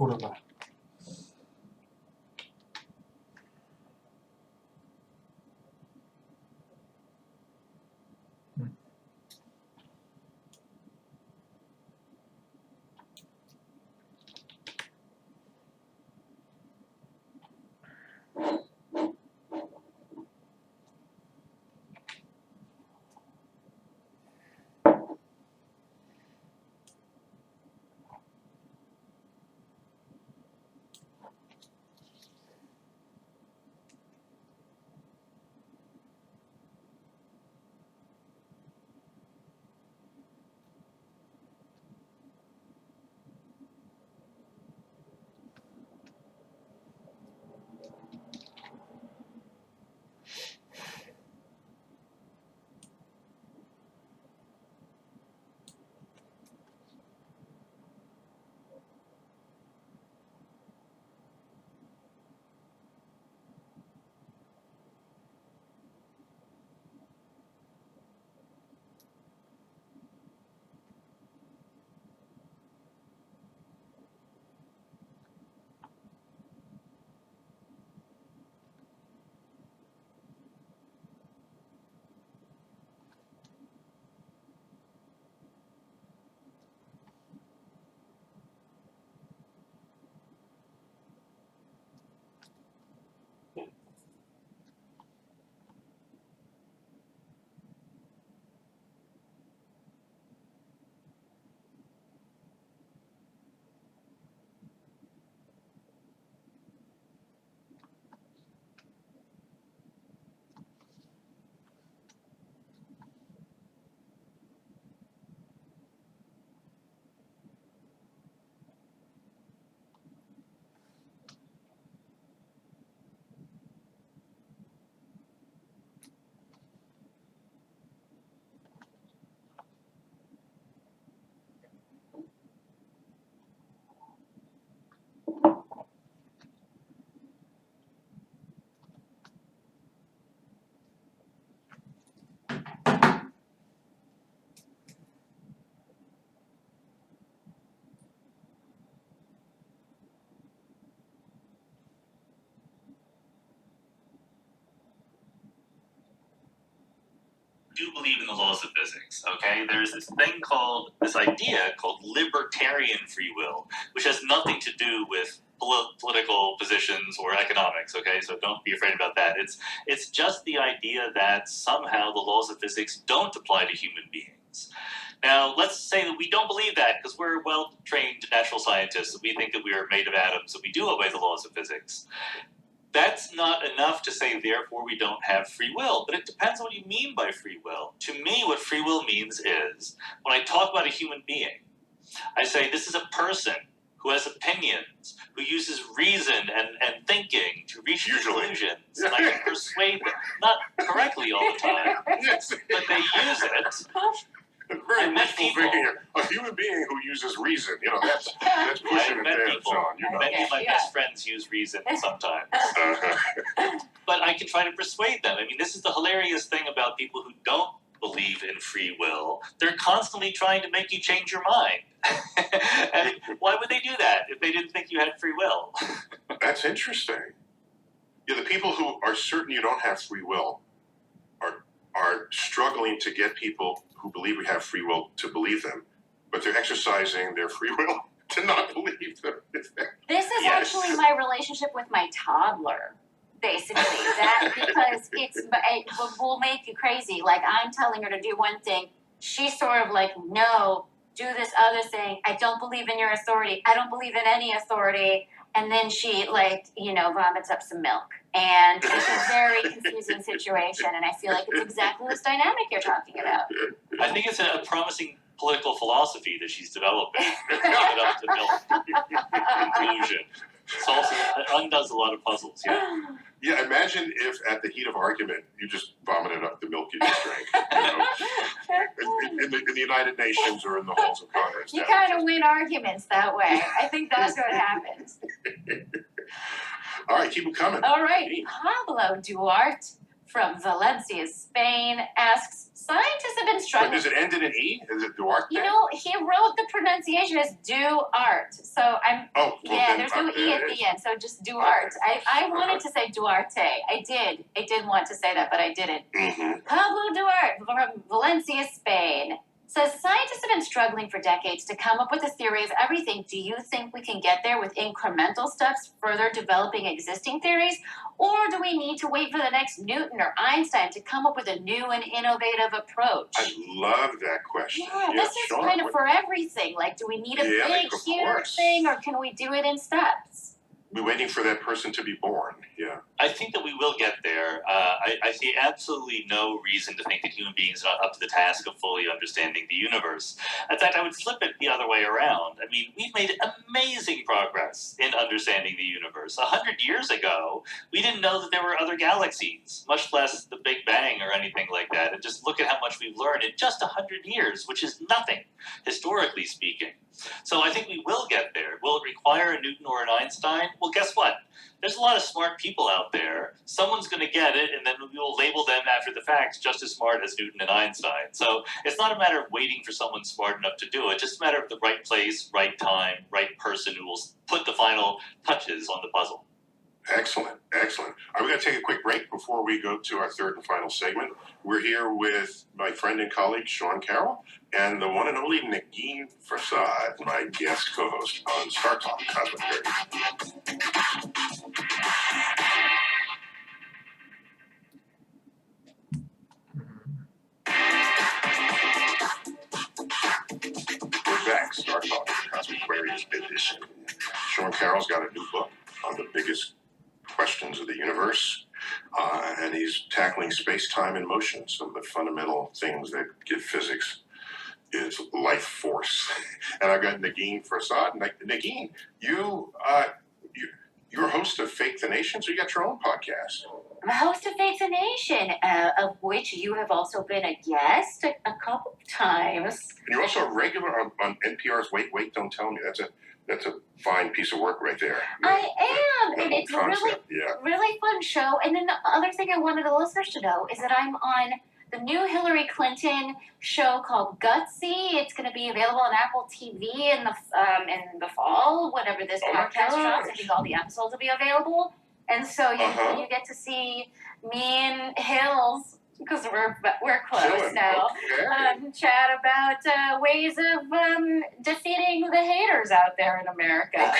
curva. Do believe in the laws of physics, okay? There's this idea called libertarian free will, which has nothing to do with political positions or economics, okay? So don't be afraid about that. It's just the idea that somehow the laws of physics don't apply to human beings. Now, let's say that we don't believe that because we're well-trained natural scientists. We think that we are made of atoms, and we do obey the laws of physics. That's not enough to say, therefore, we don't have free will. But it depends on what you mean by free will. To me, what free will means is, when I talk about a human being, I say this is a person who has opinions, who uses reason and thinking to reach conclusions. And I can persuade them, not correctly all the time, but they use it. Very wishful thinking. A human being who uses reason, that's pushing it there, John. Many of my best friends use reason sometimes. But I can try to persuade them. I mean, this is the hilarious thing about people who don't believe in free will. They're constantly trying to make you change your mind. And why would they do that if they didn't think you had free will? That's interesting. Yeah, the people who are certain you don't have free will are struggling to get people who believe we have free will to believe them, but they're exercising their free will to not believe them. This is actually my relationship with my toddler, basically. Because it will make you crazy. Like, I'm telling her to do one thing, she's sort of like, no, do this other thing. I don't believe in your authority. I don't believe in any authority. And then she, vomits up some milk. And it's a very confusing situation, and I feel like it's exactly this dynamic you're talking about. I think it's a promising political philosophy that she's developing. Up to milk conclusion. It undoes a lot of puzzles, yeah. Yeah, imagine if at the heat of argument you just vomited up the milk you just drank. In the United Nations or in the halls of Congress. You kind of win arguments that way. I think that's what happens. All right, keep them coming. All right, Pablo Duarte from Valencia, Spain, asks, scientists have been But struggling. does it end in an E? Is it Duarte? You know, he wrote the pronunciation as do art. So I'm, Oh, well, yeah, then, there's no there E at it the is. end, so just do art. I wanted Okay. to say Duarte. I did want to say that, but I didn't. Mm-hmm. Pablo Duarte from Valencia, Spain, says scientists have been struggling for decades to come up with a theory of everything. Do you think we can get there with incremental steps, further developing existing theories? Or do we need to wait for the next Newton or Einstein to come up with a new and innovative approach? I love that question. Yeah, this is Sean, kind of for everything. Like, do we need a big, of huge course. thing, or can we do it in steps? We're waiting for that person to be born. Yeah. I think that we will get there. I see absolutely no reason to think that human beings are not up to the task of fully understanding the universe. In fact, I would flip it the other way around. I mean, we've made amazing progress in understanding the universe. 100 years ago, we didn't know that there were other galaxies, much less the Big Bang or anything like that. And just look at how much we've learned in just 100 years, which is nothing, historically speaking. So I think we will get there. Will it require a Newton or an Einstein? Well, guess what? There's a lot of smart people out there. Someone's going to get it, and then we will label them after the fact just as smart as Newton and Einstein. So it's not a matter of waiting for someone smart enough to do it, just a matter of the right place, right time, right person who will put the final touches on the puzzle. Excellent, excellent. We're going to take a quick break before we go to our third and final segment. We're here with my friend and colleague, Sean Carroll, and the one and only Negin Farsad, my guest co-host on Star Talk Cosmic Fairies. We're back, Star Talk Cosmic Fairies edition. Sean Carroll's got a new book on the biggest questions of the universe, and he's tackling space-time and motion, some of the fundamental things that give physics its life force. And I've got Negin Farsad. Negin, you're host of Fake the Nation, so you got your own podcast. I'm a host of Fake the Nation, of which you have also been a guest a couple of times. And you're also a regular on NPR's Wait, Wait, Don't Tell Me. That's a fine piece of work right there. I am, and it's a really fun show. And then the other thing I wanted the listeners to know is that I'm on the new Hillary Clinton show called Gutsy. It's going to be available on Apple TV in the fall, whenever this podcast drops. I think all the episodes will be available. And so you get to see me and Hills, because we're close now, chat about ways of defeating the haters out there in America.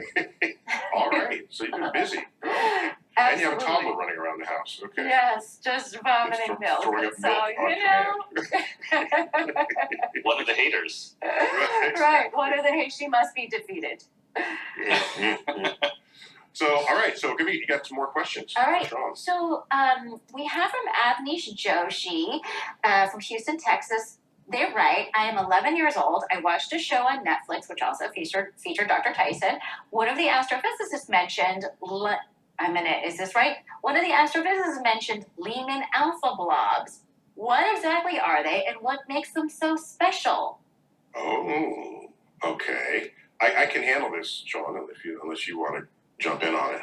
Okay. All right. So you've been busy. Absolutely. And you have a toddler running around the house. Okay. Yes, just vomiting milk. Throwing up So, milk One of the haters. Right. One of the haters. She must be defeated. So, all right. So, you got some more questions. All right. Sean. So, we have from Avnish Joshi from Houston, Texas. They're right. I am 11 years old. I watched a show on Netflix, which also featured Dr. Tyson. One of the astrophysicists mentioned, is this right? One of the astrophysicists mentioned Lyman alpha blobs. What exactly are they, and what makes them so special? Oh, okay. I can handle this, Sean, unless you want to jump in on it.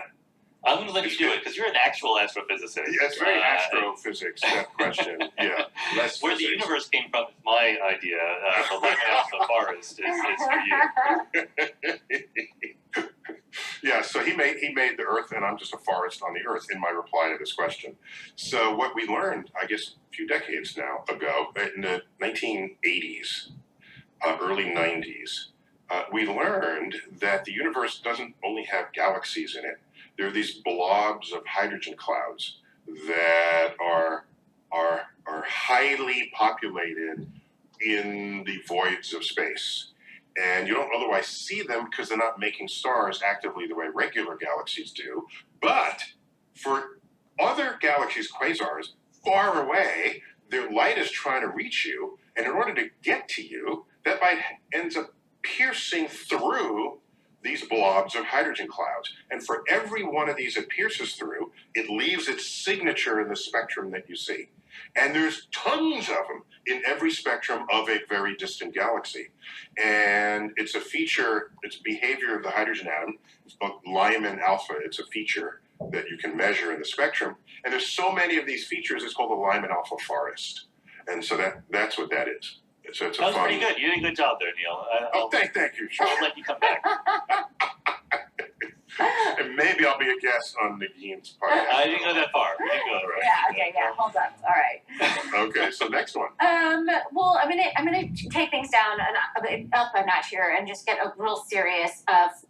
I'm going to let you do it, because you're an actual astrophysicist. Yeah, it's very astrophysics, that question. Yeah. Where the universe came from is my idea. The light out of the forest is for you. Yeah, so he made the Earth, and I'm just a forest on the Earth in my reply to this question. So what we learned, I guess, a few decades now ago, in the 1980s, early 90s, we learned that the universe doesn't only have galaxies in it. There are these blobs of hydrogen clouds that are highly populated in the voids of space. And you don't otherwise see them because they're not making stars actively the way regular galaxies do. But for other galaxies, quasars, far away, their light is trying to reach you. And in order to get to you, that light ends up piercing through these blobs of hydrogen clouds. And for every one of these it pierces through, it leaves its signature in the spectrum that you see. And there's tons of them in every spectrum of a very distant galaxy. And it's a feature, it's behavior of the hydrogen atom. It's called Lyman alpha. It's a feature that you can measure in the spectrum. And there's so many of these features, it's called the Lyman alpha forest. And so that's what that is. So it's a that was fun... pretty good. You did a good job there, Neil. Thank you, Sean. I'll let you come back. And maybe I'll be a guest on Nagin's podcast. I didn't go that far. We didn't go Right. Yeah, okay, yeah, hold on. All right. Okay, so next one. Well, I'm gonna take things down up a notch here and just get a real serious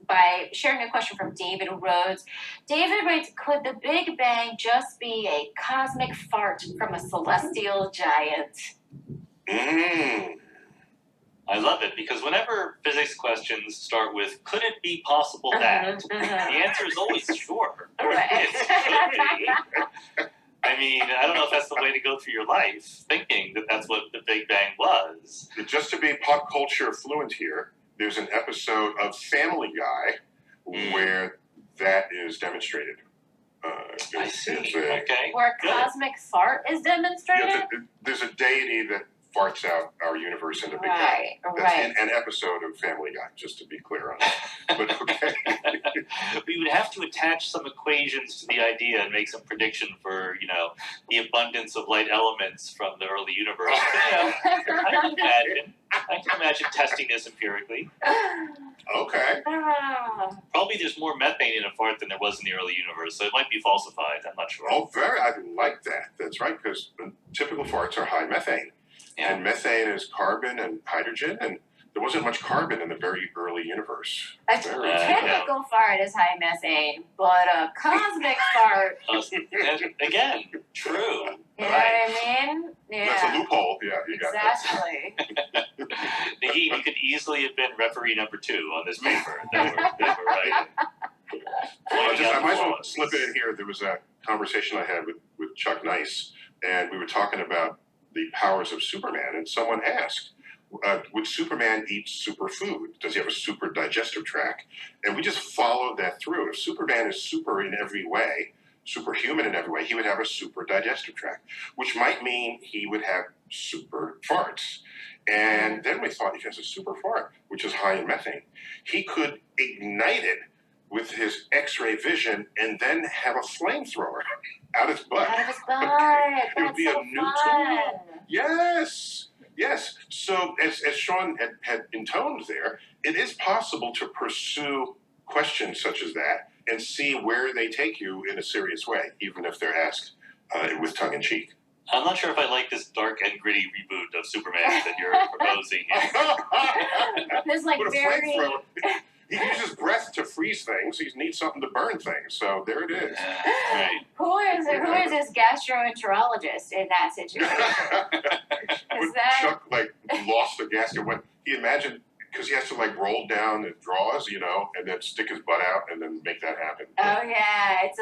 by sharing a question from David Rhodes. David writes, could the Big Bang just be a cosmic fart from a celestial giant? I love it because whenever physics questions start with, could it be possible that? The answer is always sure. Right. It could be. I mean, I don't know if that's the way to go through your life, thinking that that's what the Big Bang was. Just to be pop culture fluent here, there's an episode of Family Guy where that is demonstrated. I see. Okay. Where cosmic fart is demonstrated? Yeah, there's a deity that farts out our universe into Big Right, Bang. That's right. in an episode of Family Guy, just to be clear on that. But okay. We would have to attach some equations to the idea and make some prediction for, the abundance of light elements from the early universe. But, I can imagine testing this empirically. Okay. Probably there's more methane in a fart than there was in the early universe, so it might be falsified. I'm not sure. Oh, I like that. That's right, because typical farts are high methane. Yeah. And methane is carbon and hydrogen, and there wasn't much carbon in the very early universe. A typical fart is high methane, but a cosmic fart. Again, true. You know what Right. I mean? Yeah. That's a loophole. Yeah, you got Exactly. Nagin, you could easily have been referee number 2 on this paper. That were right. I might as well slip it in here. There was a conversation I had with Chuck Nice, and we were talking about the powers of Superman, and someone asked, would Superman eat superfood? Does he have a super digestive tract? And we just followed that through. If Superman is super in every way, superhuman in every way, he would have a super digestive tract, which might mean he would have super farts. And then we thought, if he has a super fart, which is high in methane, he could ignite it with his X-ray vision and then have a flamethrower out of his butt. Out of his butt. Okay. It would That's be so a new fun. tool. Yes. So as Sean had intoned there, it is possible to pursue questions such as that and see where they take you in a serious way, even if they're asked with tongue in cheek. I'm not sure if I like this dark and gritty reboot of Superman that you're proposing here. There's like What a very. flamethrower. He uses breath to freeze things. He needs something to burn things. So there it is. Right. Who is his gastroenterologist in that situation? When Chuck lost the gasket, when he imagined, because he has to roll down his drawers, and then stick his butt out and then make that happen. Oh yeah, it gets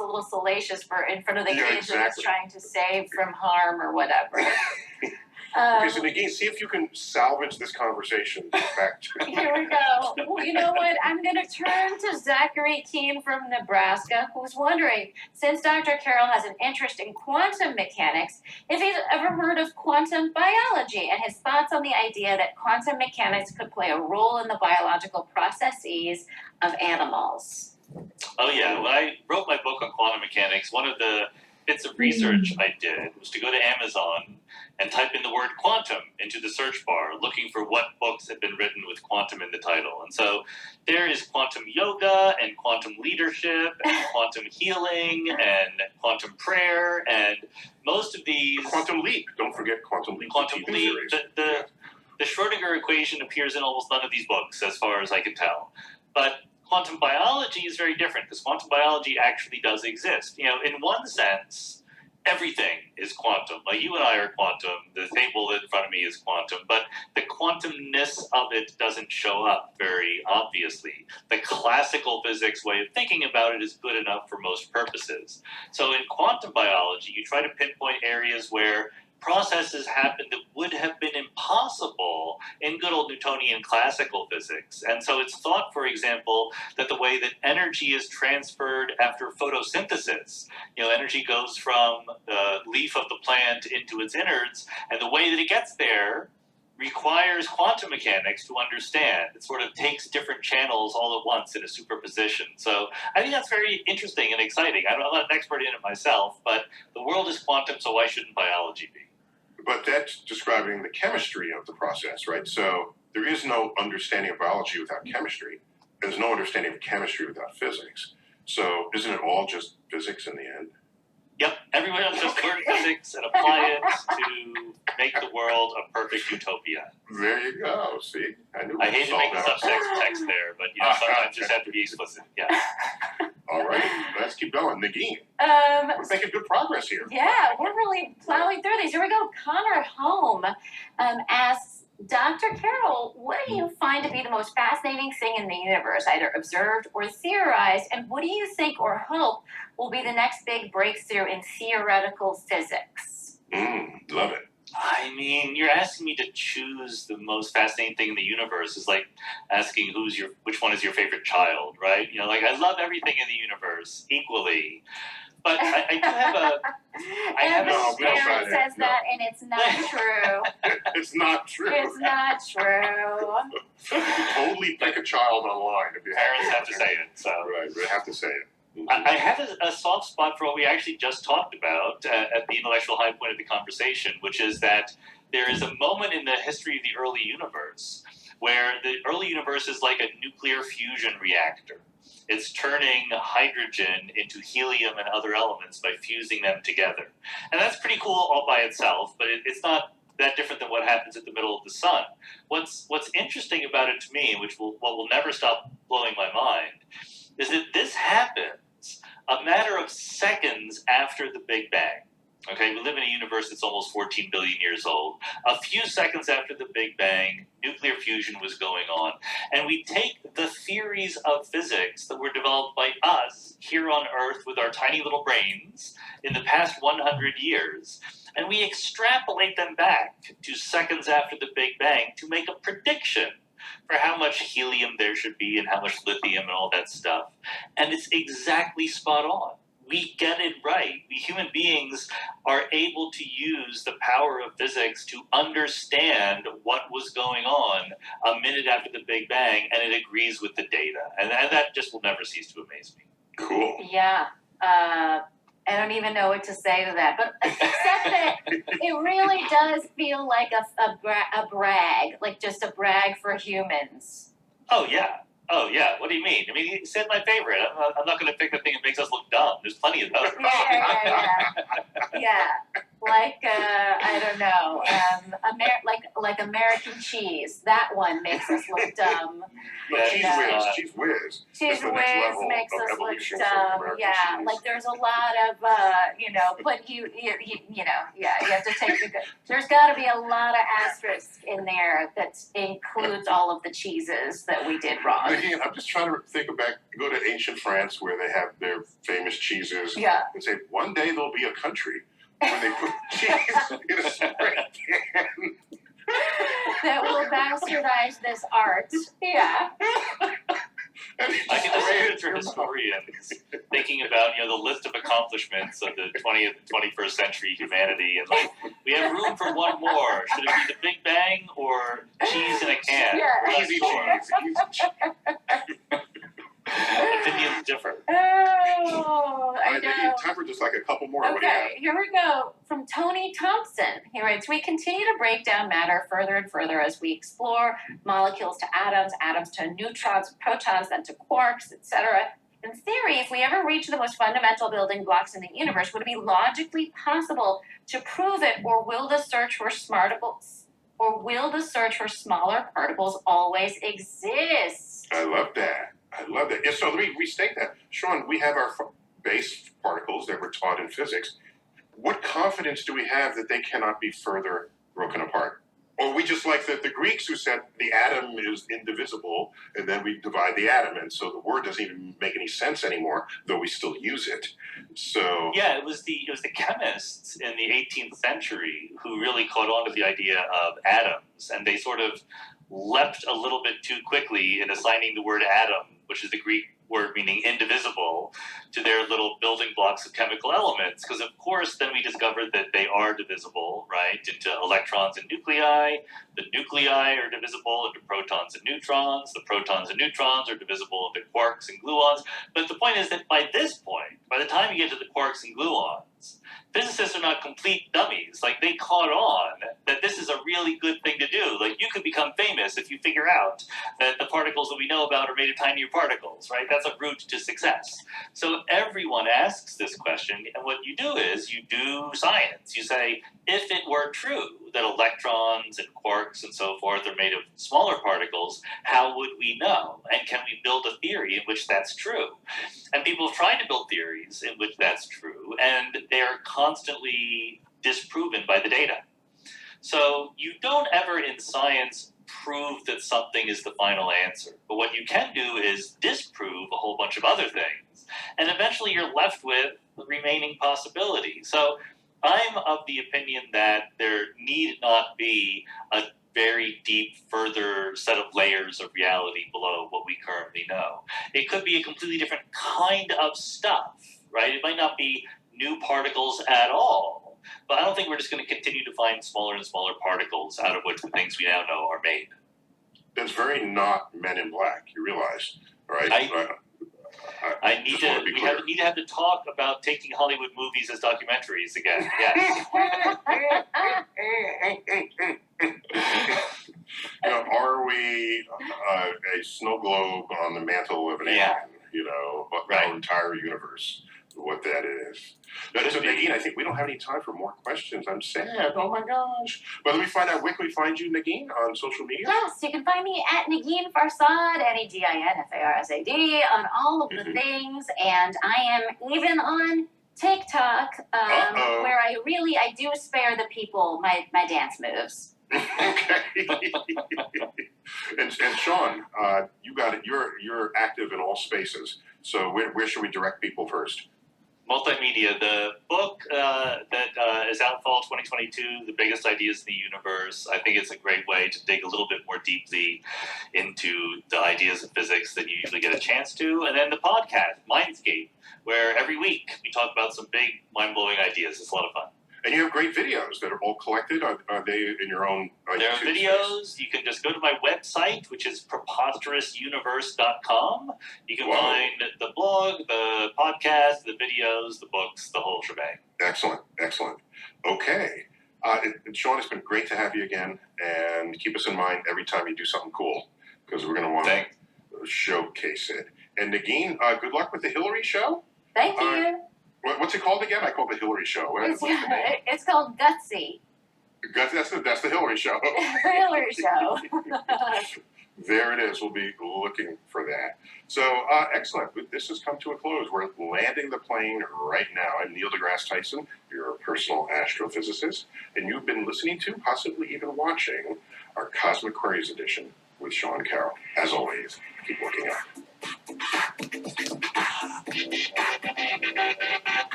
a little salacious in front of the kids that it's trying to save from harm or whatever. Okay, so Nagin, see if you can salvage this conversation back to... Here we go. Well, you know what? I'm going to turn to Zachary Keene from Nebraska, who's wondering, since Dr. Carroll has an interest in quantum mechanics, if he's ever heard of quantum biology and his thoughts on the idea that quantum mechanics could play a role in the biological processes of animals. Oh yeah, when I wrote my book on quantum mechanics, one of the bits of research I did was to go to Amazon and type in the word quantum into the search bar, looking for what books had been written with quantum in the title. And so there is quantum yoga and quantum leadership and quantum healing and quantum prayer, and most of these... Quantum leap. Don't forget quantum leap. Quantum leap. The Schrödinger equation appears in almost none of these books, as far as I can tell. But quantum biology is very different, because quantum biology actually does exist. In one sense, everything is quantum. Like you and I are quantum, the table in front of me is quantum, but the quantumness of it doesn't show up very obviously. The classical physics way of thinking about it is good enough for most purposes. So in quantum biology, you try to pinpoint areas where processes happen that would have been impossible in good old Newtonian classical physics. And so it's thought, for example, that the way that energy is transferred after photosynthesis, energy goes from the leaf of the plant into its innards, and the way that it gets there requires quantum mechanics to understand. It sort of takes different channels all at once in a superposition. So I think that's very interesting and exciting. I'm not an expert in it myself, but the world is quantum, so why shouldn't biology be? But that's describing the chemistry of the process, right? So there is no understanding of biology without chemistry. There's no understanding of chemistry without physics. So isn't it all just physics in the end? Yep, everyone else just learn physics and apply it to make the world a perfect utopia. There you go. See, I hate to make the subtext text there, but sometimes just have to be explicit. Yeah. All right, let's keep going. Nagin, we're making good progress here. Yeah, we're really plowing through these. Here we go. Connor Home asks, Dr. Carroll, what do you find to be the most fascinating thing in the universe, either observed or theorized? And what do you think or hope will be the next big breakthrough in theoretical physics? Love it. I mean, you're asking me to choose the most fascinating thing in the universe. Is like asking which one is your favorite child, right? I love everything in the universe equally. But I do have a... Every parent says that, and it's not true. It's not true. It's not true. You can totally pick a child online if you Parents have to say it. So. Right, they have to say it. I have a soft spot for what we actually just talked about at the intellectual high point of the conversation, which is that there is a moment in the history of the early universe where the early universe is like a nuclear fusion reactor. It's turning hydrogen into helium and other elements by fusing them together. And that's pretty cool all by itself, but it's not that different than what happens at the middle of the sun. What's interesting about it to me, what will never stop blowing my mind, is that this happens a matter of seconds after the Big Bang. Okay, we live in a universe that's almost 14 billion years old. A few seconds after the Big Bang, nuclear fusion was going on. And we take the theories of physics that were developed by us here on Earth with our tiny little brains in the past 100 years, and we extrapolate them back to seconds after the Big Bang to make a prediction for how much helium there should be and how much lithium and all that stuff. And it's exactly spot on. We get it right. We human beings are able to use the power of physics to understand what was going on a minute after the Big Bang, and it agrees with the data. And that just will never cease to amaze me. Cool. Yeah. I don't even know what to say to that, but except that it really does feel like a brag, like just a brag for humans. Oh, yeah. What do you mean? I mean, you said my favorite. I'm not going to pick the thing that makes us look dumb. There's plenty of those. Yeah. Like, I don't know, like American cheese. That one makes us look dumb. No, Cheese Whiz. Cheese Whiz makes us look dumb. Yeah, cheese. Like there's a lot of, but you have to take the good. There's got to be a lot of asterisks in there that includes all of the cheeses that we did wrong. Again, I'm just trying to go to ancient France where they have their famous cheeses. Yeah. And say, one day there'll be a country where they put cheese in a spray can. That will bastardize this art. Yeah. I can just picture historians thinking about, the list of accomplishments of the 20th and 21st century humanity, and we have room for one more. Should it be the Big Bang or cheese in a can? Yeah. Easy cheese. Opinions differ. Oh, I know. Time for just like a couple more. Okay, here we go. From Tony Thompson. He writes, we continue to break down matter further and further as we explore molecules to atoms, atoms to neutrons, protons, then to quarks, etc. In theory, if we ever reach the most fundamental building blocks in the universe, would it be logically possible to prove it, or will the search for smaller particles always exist? I love that. Yeah, so let me restate that. Sean, we have our base particles that we're taught in physics. What confidence do we have that they cannot be further broken apart? Or we just like the Greeks who said the atom is indivisible, and then we divide the atom, and so the word doesn't even make any sense anymore, though we still use it. So yeah, it was the chemists in the 18th century who really caught on to the idea of atoms, and they sort of leapt a little bit too quickly in assigning the word atom, which is the Greek word meaning indivisible, to their little building blocks of chemical elements. Because, of course, then we discovered that they are divisible, right, into electrons and nuclei. The nuclei are divisible into protons and neutrons. The protons and neutrons are divisible into quarks and gluons. But the point is that by this point, by the time you get to the quarks and gluons, physicists are not complete dummies. Like, they caught on that this is a really good thing to do. Like, you could become famous if you figure out that the particles that we know about are made of tinier particles, right? That's a route to success. So everyone asks this question, and what you do is you do science. You say, if it were true that electrons and quarks and so forth are made of smaller particles, how would we know? And can we build a theory in which that's true? And people have tried to build theories in which that's true, and they're constantly disproven by the data. So you don't ever in science prove that something is the final answer. But what you can do is disprove a whole bunch of other things. And eventually you're left with the remaining possibility. So I'm of the opinion that there need not be a very deep, further set of layers of reality below what we currently know. It could be a completely different kind of stuff, right? It might not be new particles at all, but I don't think we're just going to continue to find smaller and smaller particles out of which the things we now know are made. That's very not Men in Black, you realize, right? I need to. We need to have to talk about taking Hollywood movies as documentaries again. Yes. You know, are we a snow globe on the mantle of an alien? You know, our entire universe, what that is. Now, so Nagin, I think we don't have any time for more questions. I'm sad. Oh my gosh. But let me find out. Where can we find you, Nagin, on social media? Yes, you can find me at Nagin Farsad, NEGIN FARSAD, on all of the things. And I am even on TikTok, where I do spare the people my dance moves. Okay. and Sean, you got it. You're active in all spaces. So where should we direct people first? Multimedia, the book that is out fall 2022, The Biggest Ideas in the Universe. I think it's a great way to dig a little bit more deeply into the ideas of physics than you usually get a chance to. And then the podcast, Mindscape, where every week we talk about some big, mind-blowing ideas. It's a lot of fun. And you have great videos that are all collected. Are they in your own There are YouTube videos. space? You can just go to my website, which is preposterousuniverse.com. You can find the blog, the podcast, the videos, the books, the whole shebang. Excellent. Okay. And Sean, it's been great to have you again. And keep us in mind every time you do something cool, because we're going to want to showcase it. And Nagin, good luck with the Hillary show. Thank you. What's it called again? I call it the Hillary show. It's called Gutsy. That's the Hillary show. Hillary show. There it is. We'll be looking for that. So, excellent. This has come to a close. We're landing the plane right now. I'm Neil deGrasse Tyson, your personal astrophysicist, and you've been listening to, possibly even watching, our Cosmic Queries edition with Sean Carroll. As always, keep looking up.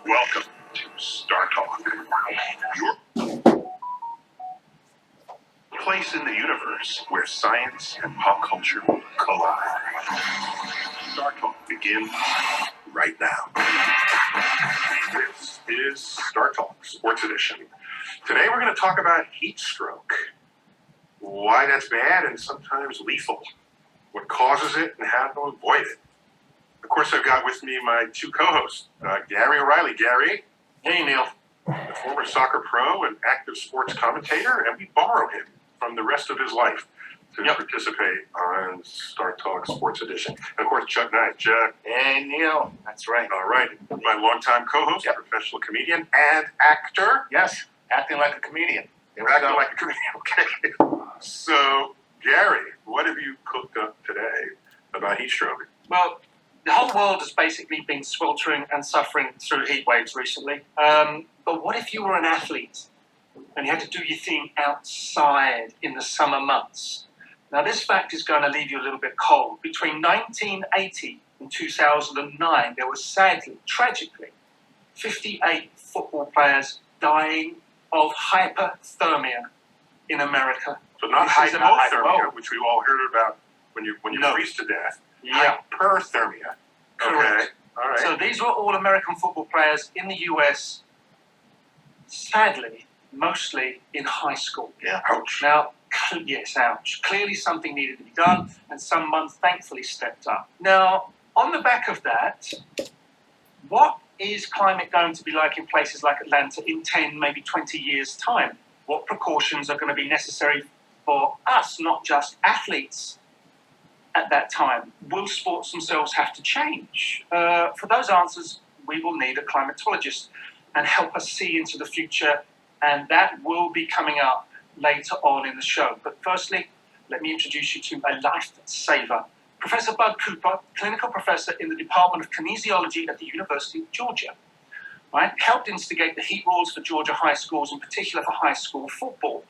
Welcome to Star Talk, your place in the universe where science and pop culture collide. Star Talk begins right now. This is Star Talk Sports Edition. Today we're going to talk about heat stroke, why that's bad and sometimes lethal, what causes it and how to avoid it. Of course, I've got with me my two co-hosts, Gary O'Reilly. Gary. Hey, Neil. The former soccer pro and active sports commentator, and we borrow him from the rest of his life to participate on Star Talk Sports Edition. And of course, Chuck Knight. Chuck. Hey, Neil. That's right. All right. My longtime co-host, professional comedian and actor. Yes, acting like a comedian. Acting like a comedian, okay. So, Gary, what have you cooked up today about heat stroke? Well, the whole world has basically been sweltering and suffering through heat waves recently. But what if you were an athlete and you had to do your thing outside in the summer months? Now, this fact is going to leave you a little bit cold. Between 1980 and 2009, there were sadly, tragically, 58 football players dying of hypothermia in America. So not This is about hypothermia, which we all heard about when you freeze to death. Yeah. Hyperthermia. Correct. Okay. All right. So these were all American football players in the US, sadly, mostly in high school. Yeah. Ouch. Now, yes, ouch. Clearly something needed to be done, and someone thankfully stepped up. Now, on the back of that, what is climate going to be like in places like Atlanta in 10, maybe 20 years' time? What precautions are going to be necessary for us, not just athletes, at that time? Will sports themselves have to change? For those answers, we will need a climatologist and help us see into the future, and that will be coming up later on in the show. But firstly, let me introduce you to a lifesaver. Professor Bud Cooper, clinical professor in the Department of Kinesiology at the University of Georgia, right, helped instigate the heat rules for Georgia high schools, in particular for high school football.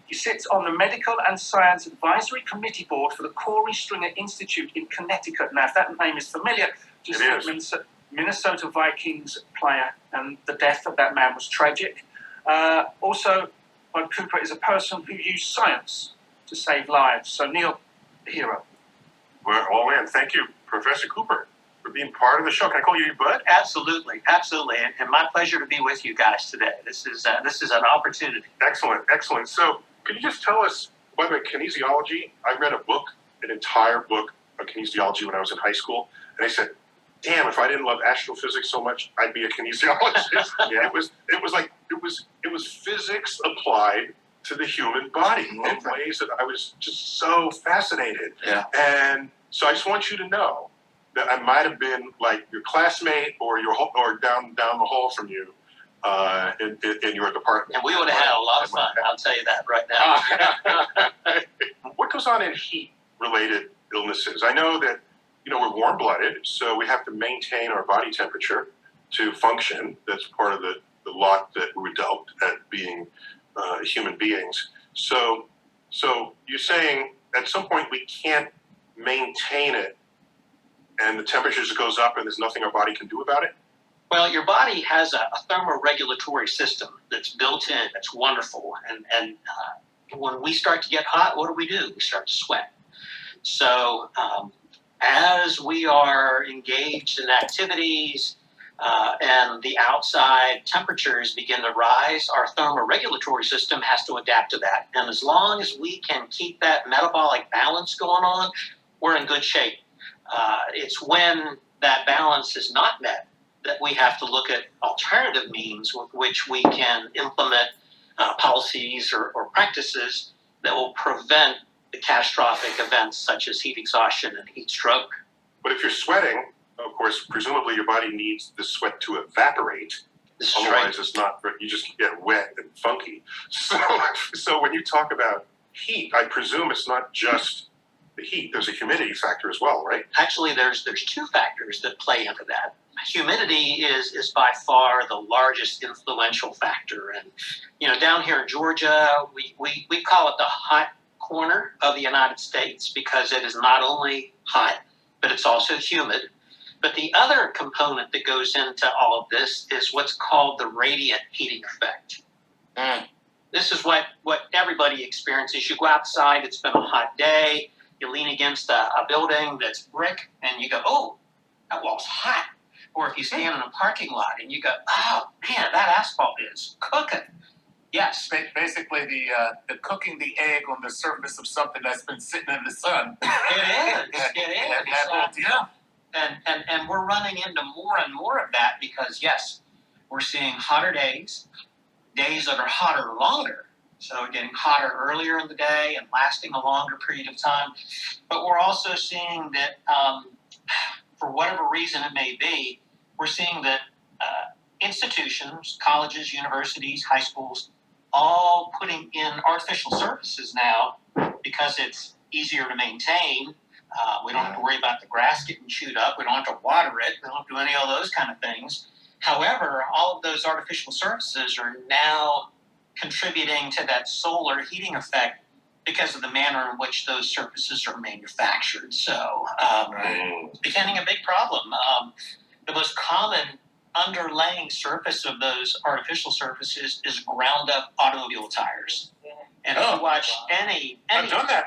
He sits on the Medical and Science Advisory Committee Board for the Corey Stringer Institute in Connecticut. Now, if that name is familiar, just think Minnesota Vikings player, and the death of that man was tragic. Also, Bud Cooper is a person who used science to save lives. So, Neil, the hero. Well, oh man, thank you, Professor Cooper, for being part of the show. Can I call you Bud? Absolutely, absolutely, and my pleasure to be with you guys today. This is an opportunity. Excellent, excellent. So, could you just tell us, by the way, kinesiology? I read a book, an entire book of kinesiology when I was in high school, and I said, "Damn, if I didn't love astrophysics so much, I'd be a kinesiologist." Yeah, it was physics applied to the human body in ways that I was just so fascinated. Yeah. And so I just want you to know that I might have been like your classmate or down the hall from you in your department. And we would have had a lot of fun. I'll tell you that right now. What goes on in heat-related illnesses? I know that we're warm-blooded, so we have to maintain our body temperature to function. That's part of the lot that we were dealt at being human beings. So you're saying at some point we can't maintain it, and the temperature just goes up, and there's nothing our body can do about it? Well, your body has a thermoregulatory system that's built in. That's wonderful. And when we start to get hot, what do? We start to sweat. So as we are engaged in activities and the outside temperatures begin to rise, our thermoregulatory system has to adapt to that. And as long as we can keep that metabolic balance going on, we're in good shape. It's when that balance is not met that we have to look at alternative means with which we can implement policies or practices that will prevent the catastrophic events such as heat exhaustion and heat stroke. But if you're sweating, of course, presumably your body needs the sweat to evaporate. Otherwise, it's not. You just get wet and funky. So when you talk about heat, I presume it's not just the heat. There's a humidity factor as well, right? Actually, there's two factors that play into that. Humidity is by far the largest influential factor, and down here in Georgia, we call it the hot corner of the United States because it is not only hot, but it's also humid. But the other component that goes into all of this is what's called the radiant heating effect. This is what everybody experiences. You go outside, it's been a hot day, you lean against a building that's brick, and you go, oh, that wall's hot. Or if you stand in a parking lot and you go, oh, man, that asphalt is cooking. Yes. Basically, the cooking the egg on the surface of something that's been sitting in the sun. It is. And we're running into more and more of that because, yes, we're seeing hotter days that are hotter longer. So getting hotter earlier in the day and lasting a longer period of time. But we're also seeing that, for whatever reason it may be, we're seeing that institutions, colleges, universities, high schools, all putting in artificial surfaces now because it's easier to maintain. We don't have to worry about the grass getting chewed up. We don't have to water it. We don't have to do any of those kind of things. However, all of those artificial surfaces are now contributing to that solar heating effect because of the manner in which those surfaces are manufactured. So it's becoming a big problem. The most common underlaying surface of those artificial surfaces is ground up automobile tires. And if you watch any I've done that.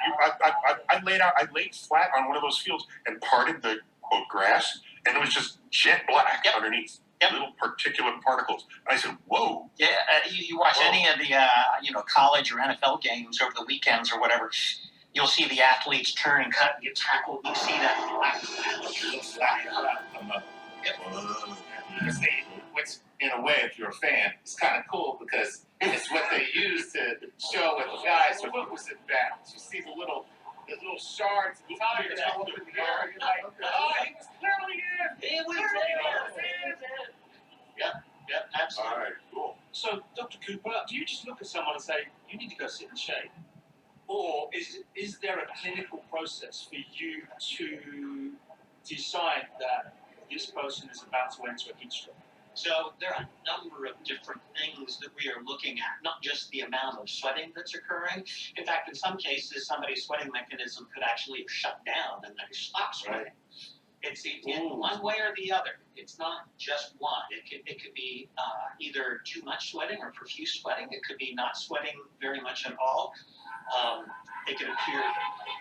I laid flat on one of those fields and parted the quote grass, and it was just jet black underneath. Little particulate particles. I said, "Whoa!" Yeah, you watch any of the college or NFL games over the weekends or whatever. You'll see the athletes turn and cut and get tackled. You see that. Which, in a way, if you're a fan, it's kind of cool because it's what they use to show what the guys are opposite balance. You see the little shards of tire that look in the air. You're like, oh, he was clearly in. He was in. Yep, absolutely. All right, cool. So, Dr. Cooper, do you just look at someone and say, you need to go sit in the shade? Or is there a clinical process for you to decide that this person is about to enter a heat stroke? So there are a number of different things that we are looking at, not just the amount of sweating that's occurring. In fact, in some cases, somebody's sweating mechanism could actually have shut down and they stop sweating. It's in one way or the other. It's not just one. It could be either too much sweating or profuse sweating. It could be not sweating very much at all. They can appear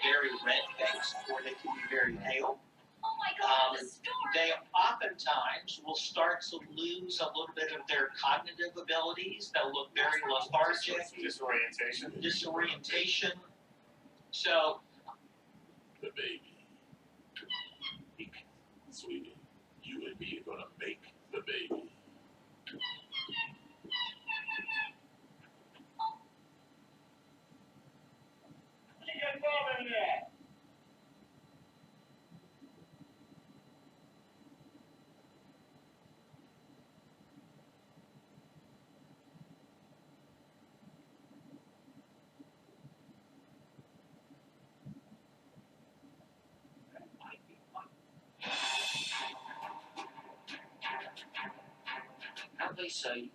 very red-faced, or they can be very pale. Oh my God, the storm. They oftentimes will start to lose a little bit of their cognitive abilities. They'll look very lethargic. Disorientation. So, the baby. Sweetie, you and me are gonna make the baby. How they say,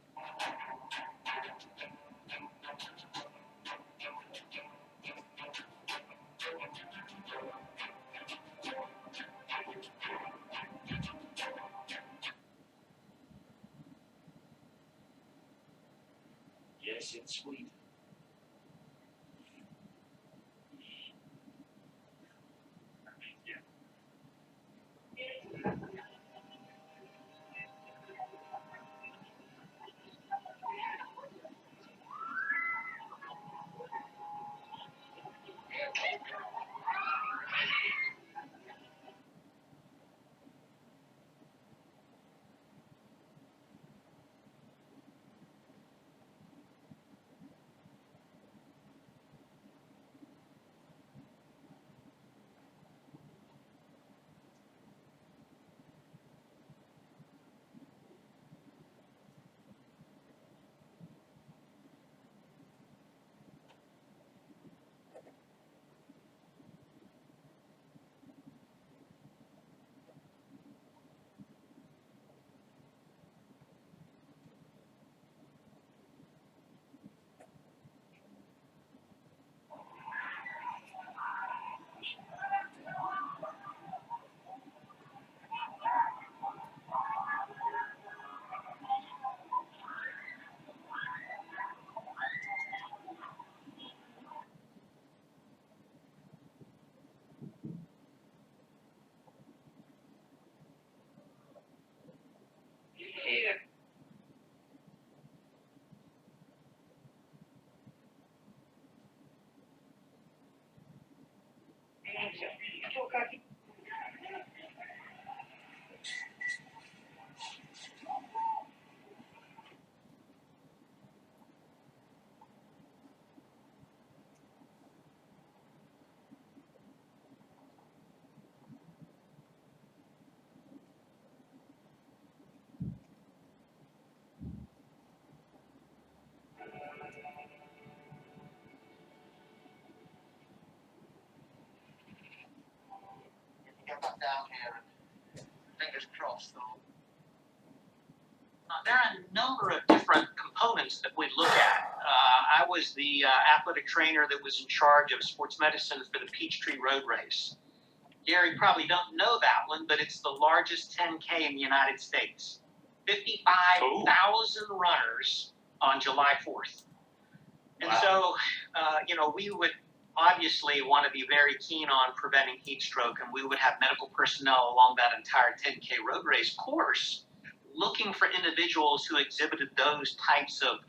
yes, it's sweet. Get back down here and fingers crossed though. There are a number of different components that we look at. I was the athletic trainer that was in charge of sports medicine for the Peachtree Road Race. Gary probably don't know that one, but it's the largest 10K in the United States. 55,000 runners on July 4th. And so, we would obviously want to be very keen on preventing heat stroke, and we would have medical personnel along that entire 10K road race course looking for individuals who exhibited those types of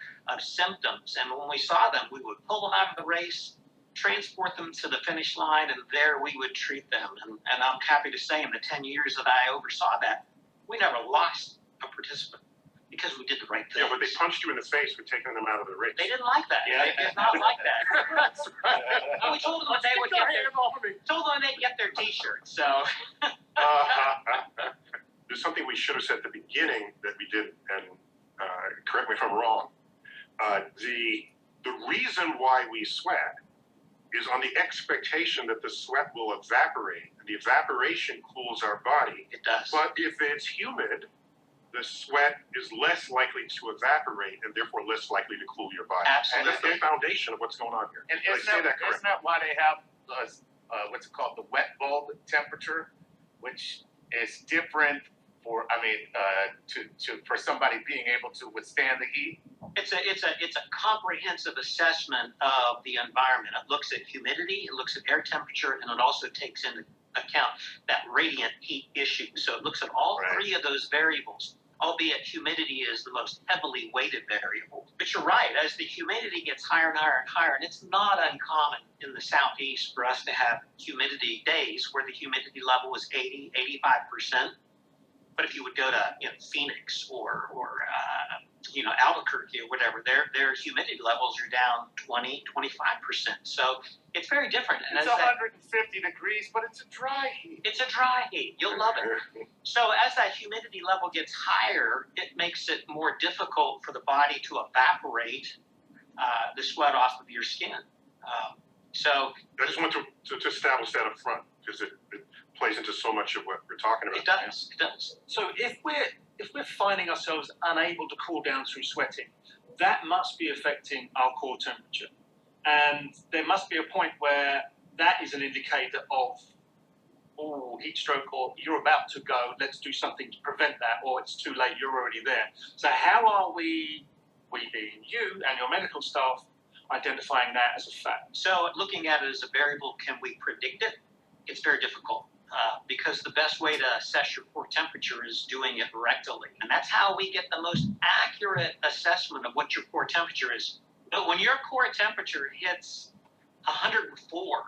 symptoms. And when we saw them, we would pull them out of the race, transport them to the finish line, and there we would treat them. And I'm happy to say in the 10 years that I oversaw that, we never lost a participant because we did the right thing. Yeah, but they punched you in the face for taking them out of the race. They didn't like that. Yeah. They did not like that. That's right. And we told them that they would get their T-shirts. So There's something we should have said at the beginning that we didn't, and correct me if I'm wrong. The reason why we sweat is on the expectation that the sweat will evaporate, and the evaporation cools our body. it does. But if it's humid, the sweat is less likely to evaporate and therefore less likely to cool your body. Absolutely. And that's the foundation of what's going on here. And Did I say that correctly? isn't that why they have what's it called, the wet bulb temperature, which is different for for somebody being able to withstand the heat? It's a comprehensive assessment of the environment. It looks at humidity, it looks at air temperature, and it also takes into account that radiant heat issue. So it looks at all three of those variables, albeit humidity is the most heavily weighted variable. But you're right, as the humidity gets higher and higher and higher, and it's not uncommon in the southeast for us to have humidity days where the humidity level is 80, 85%. But if you would go to Phoenix or Albuquerque or whatever, their humidity levels are down 20, 25%. So it's very different. And It's 150 degrees, but it's a dry heat. It's a dry heat. You'll love it. So as that humidity level gets higher, it makes it more difficult for the body to evaporate the sweat off of your skin. So I just want to establish that up front because it plays into so much of what we're talking about. it does. It does. So if we're finding ourselves unable to cool down through sweating, that must be affecting our core temperature. And there must be a point where that is an indicator of heat stroke, or you're about to go, let's do something to prevent that, or it's too late, you're already there. So how are we being you and your medical staff, identifying that as a fact? So looking at it as a variable, can we predict it? It's very difficult. Because the best way to assess your core temperature is doing it rectally. And that's how we get the most accurate assessment of what your core temperature is. But when your core temperature hits 104,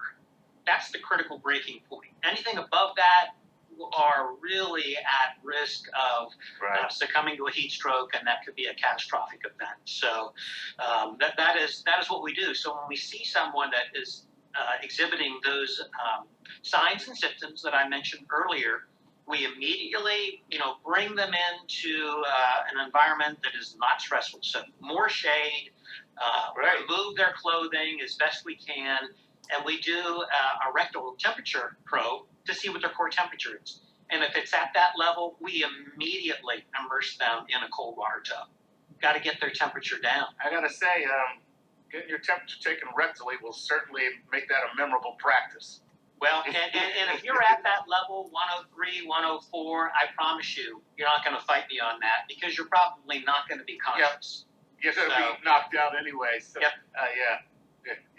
that's the critical breaking point. Anything above that are really at risk of succumbing to a heat stroke, and that could be a catastrophic event. So that is what we do. So when we see someone that is exhibiting those signs and symptoms that I mentioned earlier, we immediately, bring them into an environment that is not stressful. So more shade, remove their clothing as best we can, and we do a rectal temperature probe to see what their core temperature is. And if it's at that level, we immediately immerse them in a cold water tub. Got to get their temperature down. I gotta say, getting your temperature taken rectally will certainly make that a memorable practice. Well, and if you're at that level, 103, 104, I promise you, you're not going to fight me on that because you're probably not going to be conscious. You're gonna be knocked out anyway. So, Yep.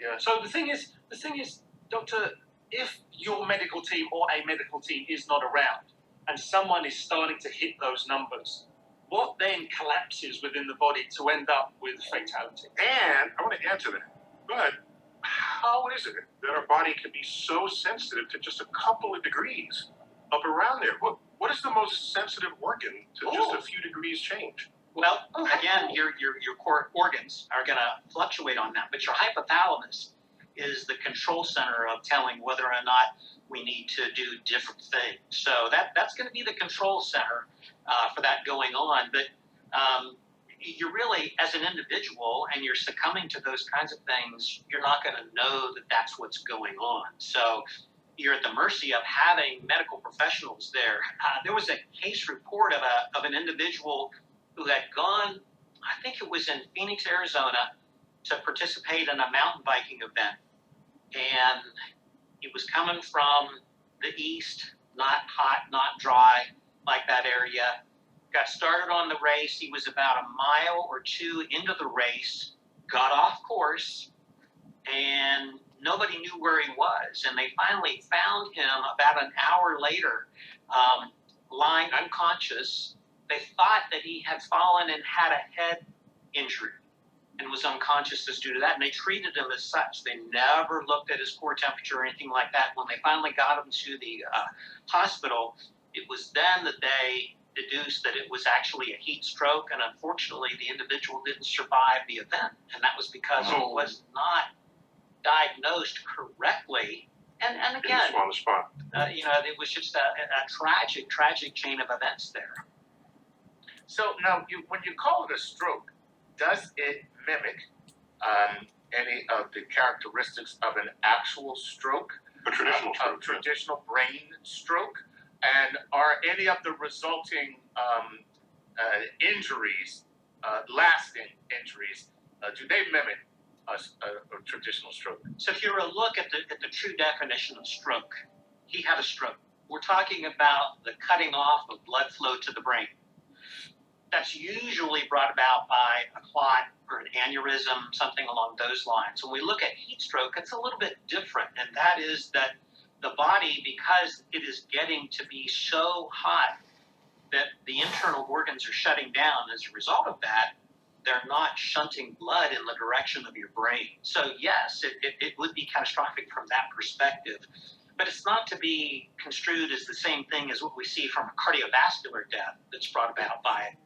Yeah. So the thing is, Doctor, if your medical team or a medical team is not around and someone is starting to hit those numbers, what then collapses within the body to end up with fatality? And I want to add to that, but how is it that our body can be so sensitive to just a couple of degrees up around there? What is the most sensitive organ to just a few degrees change? Well, again, your core organs are going to fluctuate on that, but your hypothalamus is the control center of telling whether or not we need to do different things. So that's going to be the control center for that going on. But you're really, as an individual, and you're succumbing to those kinds of things, you're not going to know that that's what's going on. So you're at the mercy of having medical professionals there. There was a case report of an individual who had gone, I think it was in Phoenix, Arizona, to participate in a mountain biking event. And he was coming from the east, not hot, not dry, like that area. got started on the race. He was about a mile or two into the race, got off course, and nobody knew where he was. And they finally found him about an hour later, lying unconscious. They thought that he had fallen and had a head injury and was unconscious as due to that. And they treated him as such. They never looked at his core temperature or anything like that. When they finally got him to the hospital, it was then that they deduced that it was actually a heat stroke. And unfortunately, the individual didn't survive the event. And that was because it was not diagnosed correctly. And again, on the spot. it was just a tragic chain of events there. So now, when you call it a stroke, does it mimic any of the characteristics of an actual stroke, A traditional a traditional brain stroke? And are any of the resulting injuries, lasting injuries, do they mimic a traditional stroke? So if you were to look at the true definition of stroke, he had a stroke. We're talking about the cutting off of blood flow to the brain. That's usually brought about by a clot or an aneurysm, something along those lines. When we look at heat stroke, it's a little bit different, and that is that the body, because it is getting to be so hot that the internal organs are shutting down as a result of that, they're not shunting blood in the direction of your brain. So yes, it would be catastrophic from that perspective. But it's not to be construed as the same thing as what we see from a cardiovascular death that's brought about by it.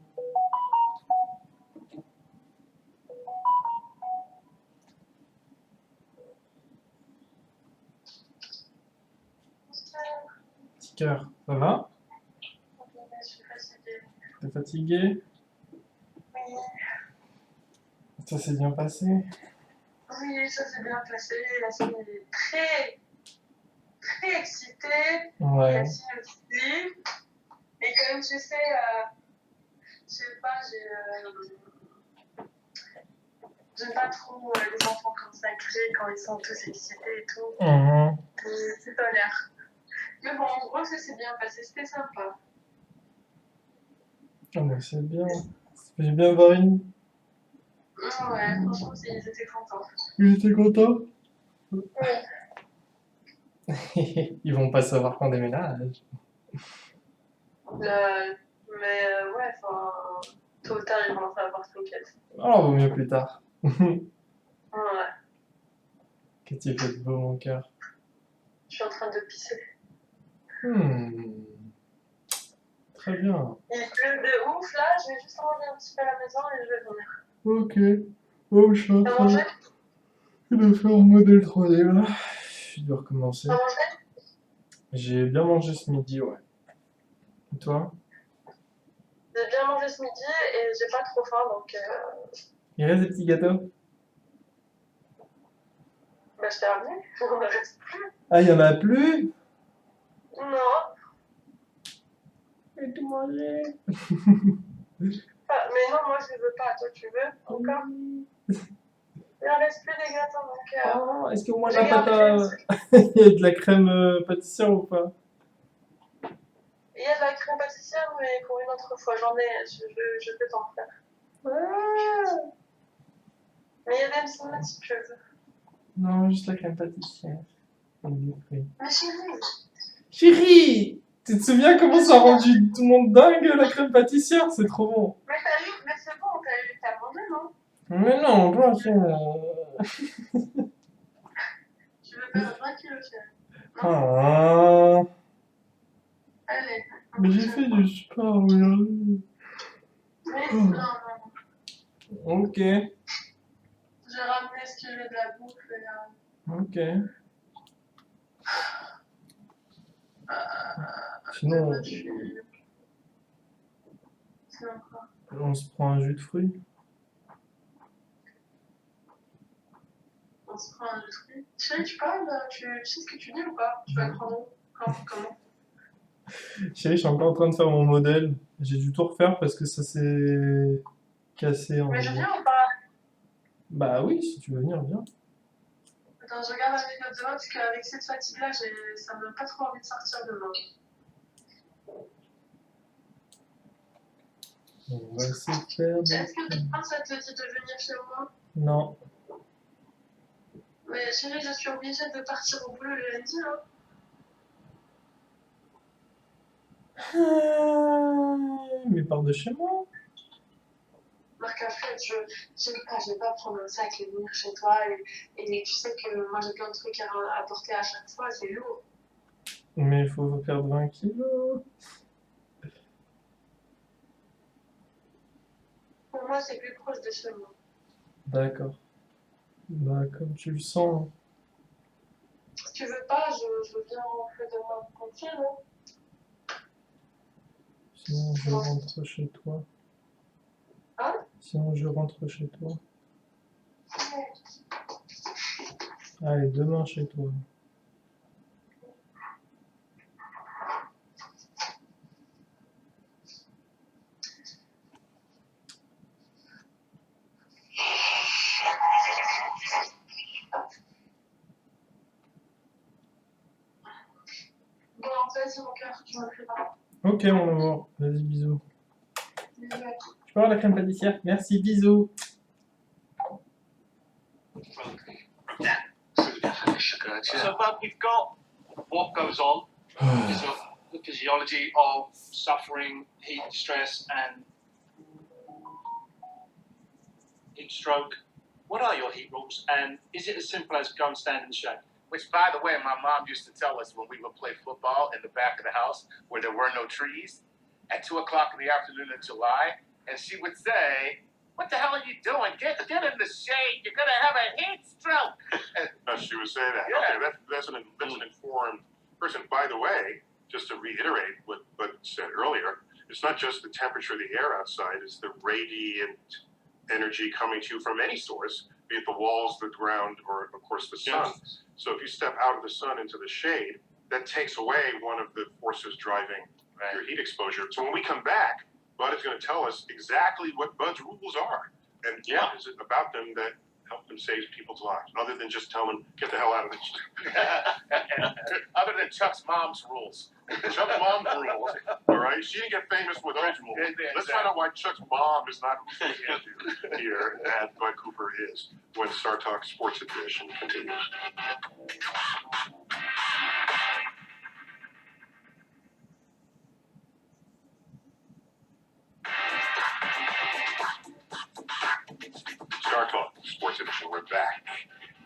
Petit cœur, ça va? Je suis fatiguée. T'es fatigué? Oui, Ça s'est bien passé? oui, ça s'est bien passé. La fille est très, très excitée. Ouais. La fille aussi. Et comme tu sais, je sais pas, j'aime pas trop les enfants consacrés quand ils sont tous excités et tout. C'est pas l'air. Mais bon, en gros, ça s'est bien passé, c'était sympa. Ah bah c'est bien. J'ai bien varié. Ouais, franchement, ils étaient contents. Il était content? Ouais. Ils vont pas savoir qu'on déménage. Ouais, enfin, tôt ou tard, ils vont en savoir, t'inquiète. Alors, vaut mieux plus tard. Ouais, Qu'est-ce que tu fais de beau, mon cœur? je suis en train de pisser. Très bien. Il pleut de ouf là, je vais juste ranger un petit peu à la maison et je vais venir. Ok. Oh, je suis en T'as train mangé? de faire un modèle 3D là. Je dois recommencer. T'as mangé? J'ai bien mangé ce midi, ouais. Et toi? J'ai bien mangé ce midi et j'ai pas trop faim donc Il reste des petits gâteaux? bah je t'ai ramené. On ne reste plus. Ah, il y en a plus? Non. J'ai tout mangé. Ah, mais non, moi je les veux pas. Toi tu veux encore? Il en reste plus des gâteaux donc. Oh, est-ce que moi j'ai la pâte gardé à... Il y a de la crème pâtissière ou pas? Il y a de la crème pâtissière mais pour une autre fois. J'en ai, je peux t'en faire. Ah. Mais il y a des petites choses. Non, juste la crème pâtissière. Avec des fruits. Mais chérie. Chérie! Tu te souviens comment ça a rendu tout le monde dingue la crème pâtissière? C'est trop bon. Mais c'est bon, t'as mangé non? Mais non, toi, c'est... Tu veux perdre 20 kilos chérie? Ah. Allez. Mais j'ai fait du sport aujourd'hui. Mais non. Ok. J'ai ramené ce que j'ai de la bouffe et Ok. Sinon, Sinon quoi? on se prend un jus de fruits. On se prend un jus de fruits. Chérie, tu parles, tu sais ce que tu dis ou pas? Tu vas le prendre où? Comment? Chérie, je suis encore en train de faire mon modèle. J'ai dû tout refaire parce que ça s'est cassé en... Mais je viens ou pas? Bah oui, si tu veux venir, viens. Attends, je regarde la méthode demain parce qu'avec cette fatigue-là, ça me donne pas trop envie de sortir demain. On va se faire des... Est-ce que demain ça te dit de venir chez moi? Non. Mais chérie, je suis obligée de partir au boulot le lundi, hein. Mais pars de chez moi. Marc, en fait, je vais pas prendre un sac et venir chez toi. Et tu sais que moi, j'ai plein de trucs à porter à chaque fois, c'est lourd. Mais il faut perdre 20 kilos. Pour moi, c'est plus proche de chez moi. D'accord. Bah, comme tu le sens. Si tu veux pas, je viens rentrer demain tranquille, hein. Sinon, je rentre chez toi. Hein? Sinon, je rentre chez toi. Allez, demain chez toi. Bon, vas-y, mon cœur, je me prépare. Ok, mon amour. Vas-y, bisous. Bisous. Tu peux avoir la crème pâtissière? Merci, bisous. So, but we've got what goes on. Is the physiology of suffering, heat stress, and heat stroke. What are your heat rules, and is it as simple as go and stand in the shade? Which, by the way, my mom used to tell us when we would play football in the back of the house where there were no trees at 2 o'clock in the afternoon in July. And she would say, "What the hell are you doing? Get in the shade. You're going to have a heat stroke." She would say that. Yeah. Okay, that's an informed person. By the way, just to reiterate what said earlier, it's not just the temperature of the air outside, it's the radiant energy coming to you from any source, be it the walls, the ground, or, of course, the sun. Yes. So if you step out of the sun into the shade, that takes away one of the forces driving your heat exposure. So when we come back, Bud is going to tell us exactly what Bud's rules are and what is it about them that help them save people's lives, other than just tell them, get the hell out of this. and other than Chuck's mom's rules. Chuck's mom's rules, all right? She didn't get famous with those rules. Yeah, Let's find out why Chuck's mom is not who we into here, and Bud Cooper is, when Star Talk Sports Edition continues. Star Talk Sports Edition, we're back.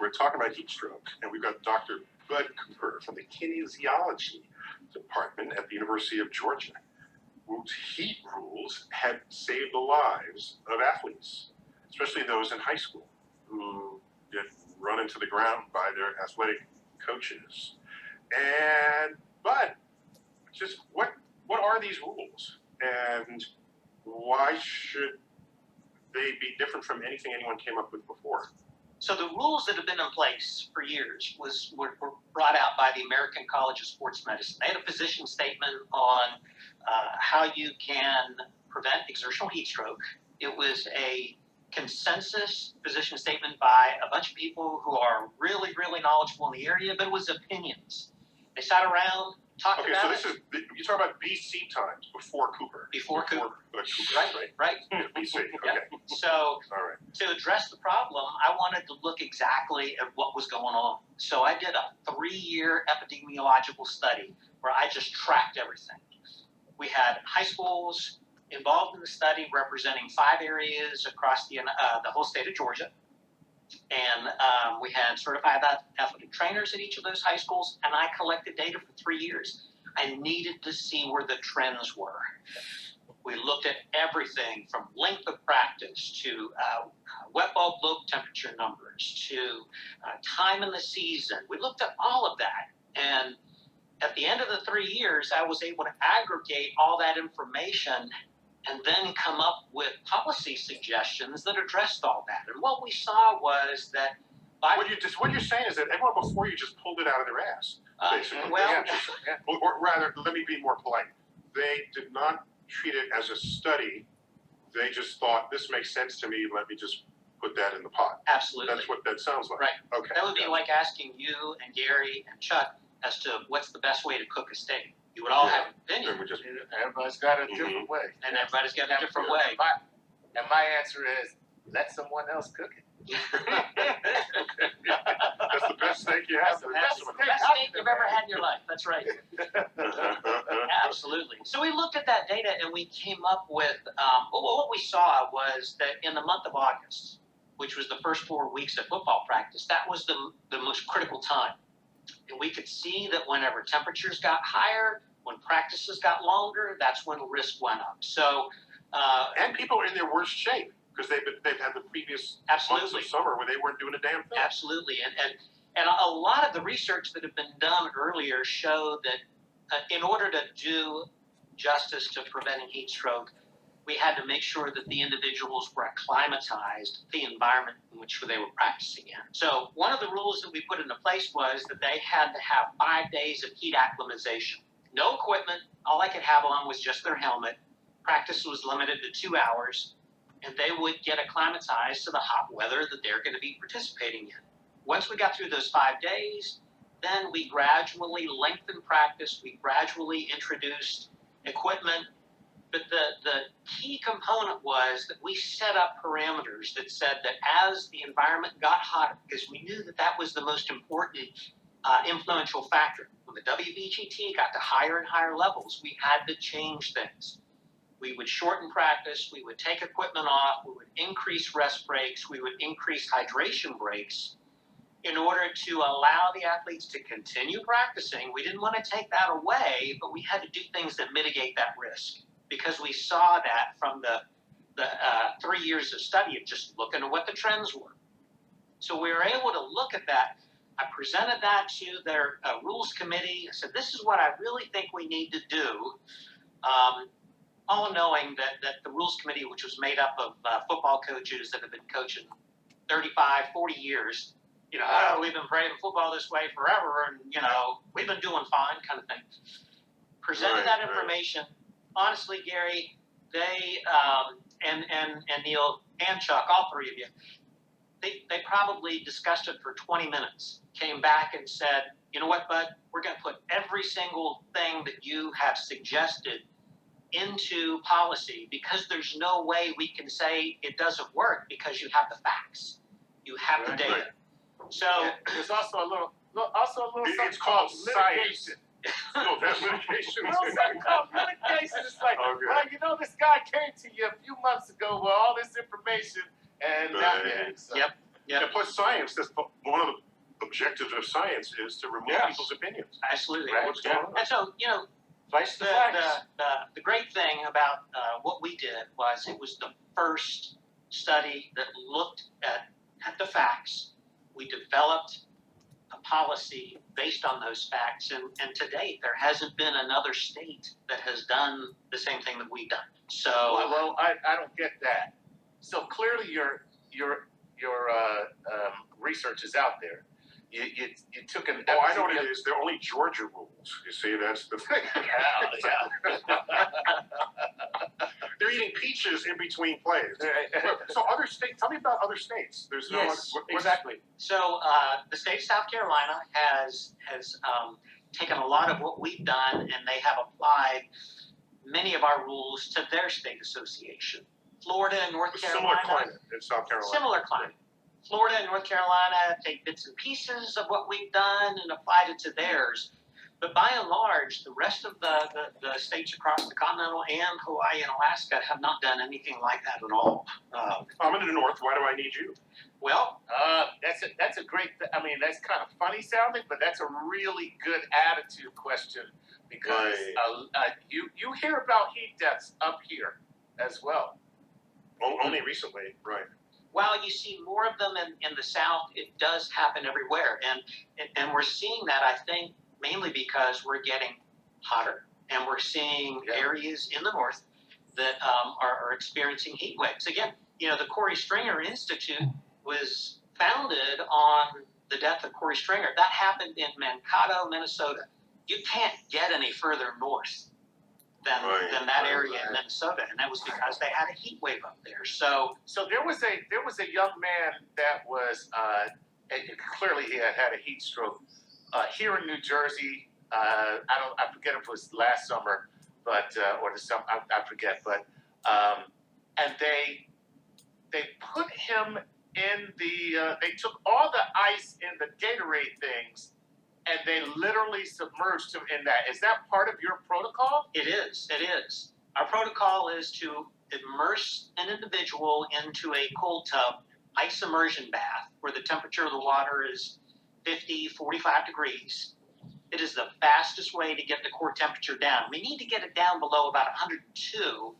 We're talking about heat stroke, and we've got Dr. Bud Cooper from the Kinesiology Department at the University of Georgia, whose heat rules had saved the lives of athletes, especially those in high school who get run into the ground by their athletic coaches. And Bud, just what are these rules, and why should they be different from anything anyone came up with before? So the rules that have been in place for years were brought out by the American College of Sports Medicine. They had a position statement on how you can prevent exertional heat stroke. It was a consensus position statement by a bunch of people who are really, really knowledgeable in the area, but it was opinions. They sat around, talked Okay, about so it. you're talking about BC times, before Cooper. Before Cooper. Cooper, Right. Yeah, BC, okay. Yep. So All right. to address the problem, I wanted to look exactly at what was going on. So I did a 3-year epidemiological study where I just tracked everything. We had high schools involved in the study representing 5 areas across the whole state of Georgia. And we had certified athletic trainers at each of those high schools, and I collected data for 3 years. I needed to see where the trends were. We looked at everything from length of practice to wet bulb lobe temperature numbers to time in the season. We looked at all of that. And at the end of the 3 years, I was able to aggregate all that information and then come up with policy suggestions that addressed all that. And what we saw was that What you're saying is that everyone before you just pulled it out of their ass, basically. Or rather, let me be more polite. They did not treat it as a study. They just thought, this makes sense to me, let me just put that in the pot. Absolutely. That's what that sounds like. Right. Okay. That would be like asking you and Gary and Chuck as to what's the best way to cook a steak. You would all Yeah. have an opinion, And we just Everybody's got a different way. and everybody's got a different way. And my answer is, let someone else cook it. that's the best steak you have. That's the best steak you've ever had in your life. That's right. Absolutely. So we looked at that data and we came up with what we saw was that in the month of August, which was the first 4 weeks of football practice, that was the most critical time. And we could see that whenever temperatures got higher, when practices got longer, that's when risk went up. So, and people are in their worst shape because they've had the previous months absolutely. of summer where they weren't doing a damn thing. Absolutely, and a lot of the research that had been done earlier showed that in order to do justice to preventing heat stroke, we had to make sure that the individuals were acclimatized to the environment in which they were practicing in. So one of the rules that we put into place was that they had to have 5 days of heat acclimatization. No equipment, all I could have on was just their helmet. Practice was limited to 2 hours, and they would get acclimatized to the hot weather that they're going to be participating in. Once we got through those 5 days, then we gradually lengthened practice. We gradually introduced equipment. But the key component was that we set up parameters that said that as the environment got hotter, because we knew that that was the most important influential factor. When the WBGT got to higher and higher levels, we had to change things. We would shorten practice, we would take equipment off, we would increase rest breaks, we would increase hydration breaks in order to allow the athletes to continue practicing. We didn't want to take that away, but we had to do things that mitigate that risk because we saw that from the 3 years of study of just looking at what the trends were. So we were able to look at that. I presented that to their rules committee. I said, this is what I really think we need to do. All knowing that the rules committee, which was made up of football coaches that have been coaching 35, 40 years, we've been playing football this way forever, and, we've been doing fine kind of thing. Presented that information. Honestly, Gary, they, and Neil and Chuck, all three of you, they probably discussed it for 20 minutes, came back and said, you know what, bud, we're going to put every single thing that you have suggested into policy because there's no way we can say it doesn't work because you have the facts. You have the data. Right. So there's also a little It's called litigation. No, that's litigation. Something called litigation. It's like, Okay. well, this guy came to you a few months ago with all this information, and so. Yep. And plus science, that's one of the objectives of science is to remove people's opinions. Absolutely. Right. What's going on? And so, Face the facts. the great thing about what we did was it was the first study that looked at the facts. We developed a policy based on those facts, and to date, there hasn't been another state that has done the same thing that we've done. So, Well, I don't get that. So clearly, your research is out there. You took an. Oh, I know what it is. They're only Georgia rules. You see, that's the thing. Yeah. They're eating peaches in between plays. So other states, tell me about other states. There's no yes, other, exactly. So the state of South Carolina has taken a lot of what we've done, and they have applied many of our rules to their state association. Florida and North Carolina. Similar climate in South Carolina. Similar climate. Florida and North Carolina take bits and pieces of what we've done and applied it to theirs. But by and large, the rest of the states across the continental and Hawaii and Alaska have not done anything like that at all. I'm in the north. Why do I need you? Well, that's a great. I mean, that's kind of funny sounding, but that's a really good attitude question because you hear about heat deaths up here as well. Only recently, right? while you see more of them in the South, it does happen everywhere. And we're seeing that, I think, mainly because we're getting hotter and we're seeing areas in the North that are experiencing heat waves. Again, the Corey Stringer Institute was founded on the death of Corey Stringer. That happened in Mankato, Minnesota. You can't get any further north than that area in Minnesota, and that was because they had a heat wave up there. So there was a young man that was clearly he had a heat stroke here in New Jersey. I forget if it was last summer, but or the summer, I forget, but and they put him in the they took all the ice in the Gatorade things and they literally submerged him in that. Is that part of your protocol? It is. It is. Our protocol is to immerse an individual into a cold tub ice immersion bath where the temperature of the water is 50, 45 degrees. It is the fastest way to get the core temperature down. We need to get it down below about 102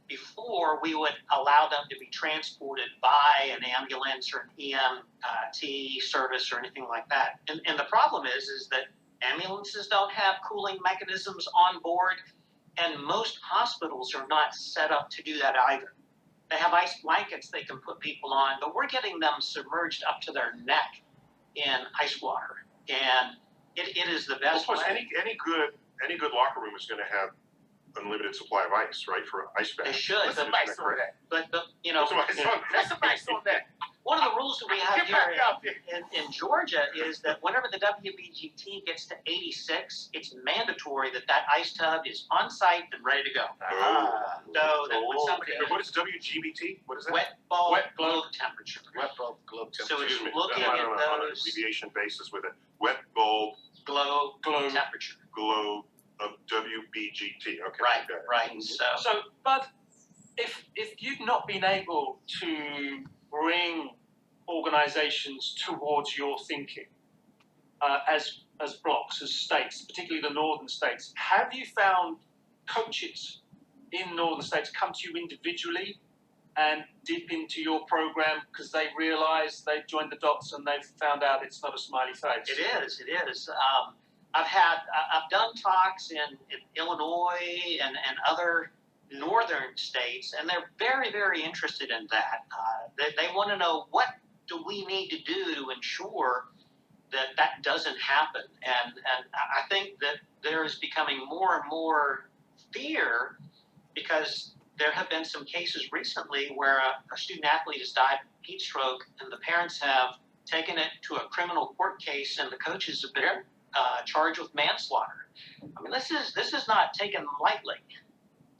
before we would allow them to be transported by an ambulance or an EMT service or anything like that. And the problem is that ambulances don't have cooling mechanisms on board, and most hospitals are not set up to do that either. They have ice blankets they can put people on, but we're getting them submerged up to their neck in ice water, and it is the best. Plus, way. any good locker room is going to have unlimited supply of ice, right? For ice bath. They should. Put some ice on that. But you know, Put some ice on Put some ice on that. one of the rules that we have Get back out there. here in Georgia is that whenever the WBGT gets to 86, it's mandatory that ice tub is on site and ready to go. So that when somebody What is WGBT? What is that? wet bulb Wet globe temperature. Wet bulb globe So temperature. it's Excuse me. looking I at don't know, on an those abbreviation basis with a wet bulb globe Globe. temperature. globe of WBGT. Okay. Right, got it. right. So Bud, if you've not been able to bring organisations towards your thinking as blocks, as states, particularly the northern states, have you found coaches in northern states come to you individually and dip into your program because they realise they've joined the dots and they've found out it's not a smiley face? it is. I've done talks in Illinois and other northern states, and they're very, very interested in that. They want to know, what do we need to do to ensure that doesn't happen? And I think that there is becoming more and more fear, because there have been some cases recently where a student athlete has died of heat stroke, and the parents have taken it to a criminal court case, and the coaches have been charged with manslaughter. I mean, this is not taken lightly.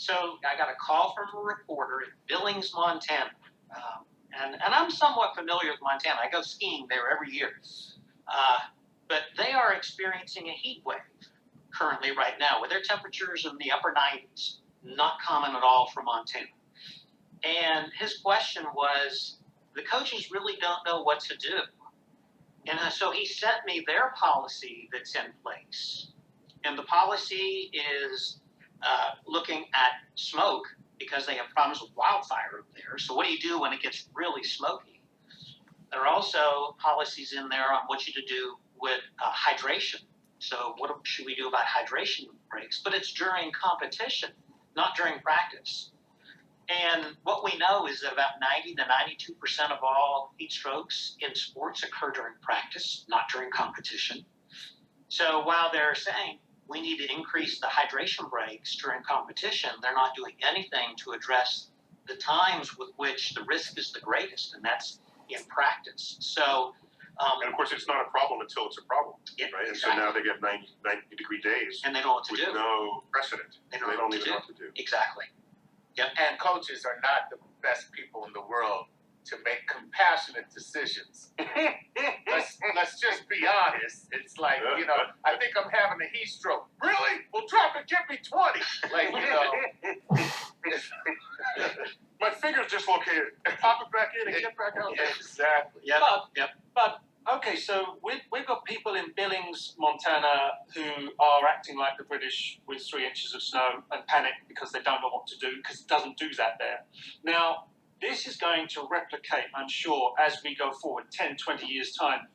So I got a call from a reporter in Billings, Montana, and I'm somewhat familiar with Montana. I go skiing there every year, but they are experiencing a heat wave currently right now, with their temperatures in the upper 90s. Not common at all for Montana. And his question was, the coaches really don't know what to do. And so he sent me their policy that's in place. And the policy is looking at smoke, because they have problems with wildfire up there. So what do you do when it gets really smoky? There are also policies in there on what you to do with hydration. So what should we do about hydration breaks? But it's during competition, not during practice. And what we know is that about 90 to 92% of all heat strokes in sports occur during practice, not during competition. So while they're saying we need to increase the hydration breaks during competition, they're not doing anything to address the times with which the risk is the greatest, and that's in practice. So, and of course, it's not a problem until it's a problem, yeah, right? And exactly. so now they get 90-degree days And they don't know what to with do. no precedent. They They don't know don't what to even do. know what to do. Exactly. And coaches are not the best people in the world to make compassionate decisions. let's just be honest. It's like, you know, I think I'm having a heat stroke. Really? Well, drop it. Give me 20. Like, you know. My finger's dislocated. Pop it back in and get back out there. Exactly. Yep. But- Yep. But okay, so we've got people in Billings, Montana, who are acting like the British with 3 inches of snow and panic because they don't know what to do, because it doesn't do that there. Now, this is going to replicate, I'm sure, as we go forward, 10, 20 years' time.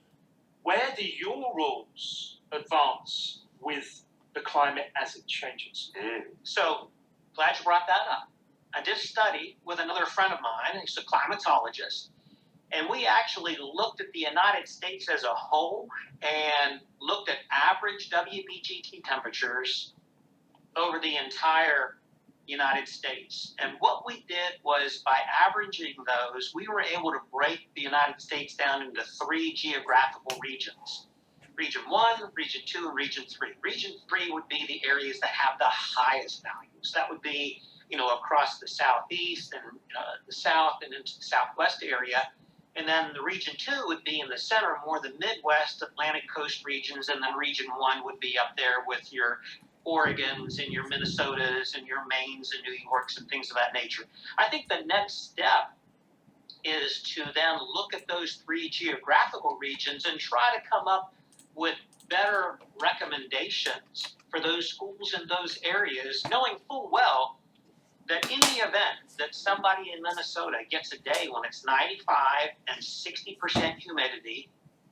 Where do your rules advance with the climate as it changes? So, glad you brought that up. I did a study with another friend of mine, he's a climatologist, and we actually looked at the United States as a whole and looked at average WBGT temperatures over the entire United States. And what we did was, by averaging those, we were able to break the United States down into 3 geographical regions. Region 1, Region 2, and Region 3. Region 3 would be the areas that have the highest values. That would be, across the southeast and the south and into the southwest area. And then the Region 2 would be in the center, more the Midwest, Atlantic coast regions, and then Region 1 would be up there with your Oregons and your Minnesotas and your Maines and New Yorks and things of that nature. I think the next step is to then look at those 3 geographical regions and try to come up with better recommendations for those schools in those areas, knowing full well that in the event that somebody in Minnesota gets a day when it's 95 and 60% humidity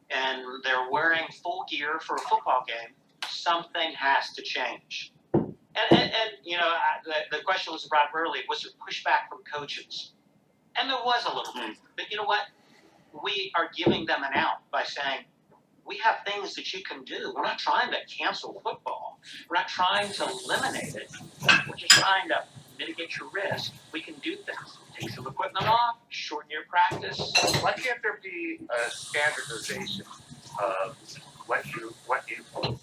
and they're wearing full gear for a football game, something has to change. And the question was brought up earlier, was there pushback from coaches? And there was a little bit. But you know what? We are giving them an out by saying, we have things that you can do. We're not trying to cancel football. We're not trying to eliminate it. We're just trying to mitigate your risk. We can do things. Take some equipment off, shorten your practice. Why can't there be a standardization of what you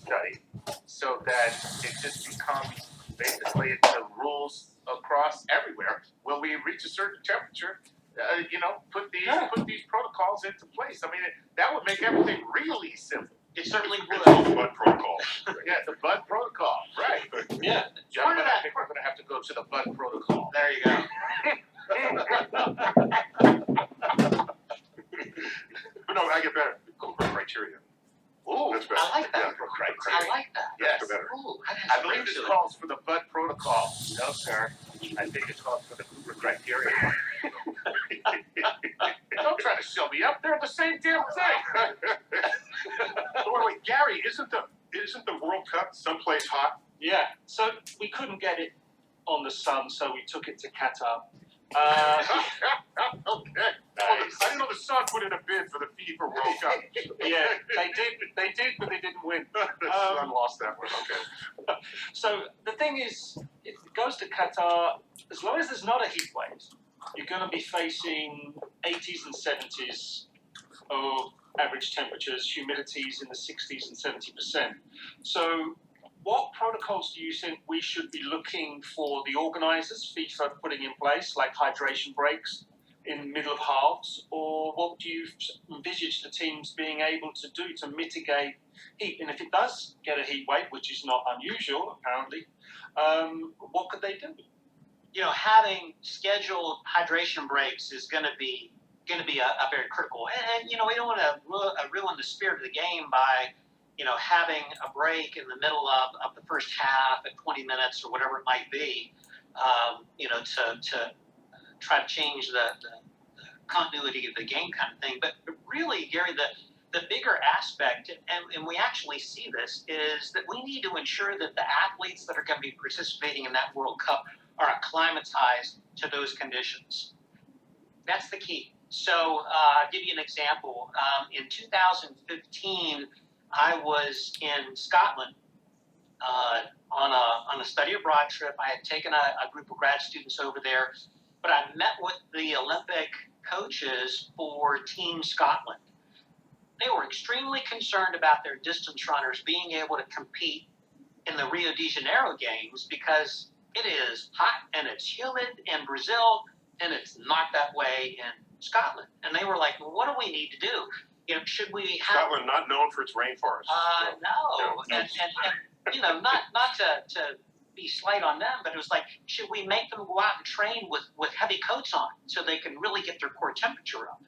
study so that it just becomes basically the rules across everywhere? When we reach a certain temperature, put these protocols into place. I mean, that would make everything really simple. It certainly would. The Bud protocol. Yeah, the Bud protocol, right? Yeah. Gentlemen, I think we're going to have to go to the Bud protocol. There you go. But no, I get better. Cooper criteria. Ooh, That's better. I like that. Yeah. I like that. Yes. That's better. Ooh, I believe this calls for the Bud protocol. No, sir. I think it calls for the Cooper criteria. Don't try to show me up. They're the same damn thing. Wait, Gary, isn't the World Cup someplace hot? Yeah, so we couldn't get it on the sun, so we took it to Qatar. Okay. Well, Nice. I didn't know the Sun put in a bid for the FIFA World Cup. Yeah, they did, but they didn't win. The Sun lost that one. Okay. So the thing is, it goes to Qatar, as long as there's not a heat wave, you're going to be facing 80s and 70s of average temperatures, humidities in the 60s and 70%. So what protocols do you think we should be looking for the organisers, FIFA, putting in place, like hydration breaks in middle of halves, or what do you envisage the teams being able to do to mitigate heat? And if it does get a heat wave, which is not unusual apparently, what could they do? Having scheduled hydration breaks is going to be a very critical. And we don't want to ruin the spirit of the game by having a break in the middle of the first half at 20 minutes or whatever it might be, to try to change the continuity of the game kind of thing. But really, Gary, the bigger aspect, and we actually see this, is that we need to ensure that the athletes that are going to be participating in that World Cup are acclimatized to those conditions. That's the key. So I'll give you an example. In 2015, I was in Scotland on a study abroad trip. I had taken a group of grad students over there, but I met with the Olympic coaches for Team Scotland. They were extremely concerned about their distance runners being able to compete in the Rio de Janeiro games because it is hot and it's humid in Brazil and it's not that way in Scotland. And they were like, well, what do we need to do? Should we have... Scotland not known for its rainforest. No. And not to be slight on them, but it was like, should we make them go out and train with heavy coats on so they can really get their core temperature up?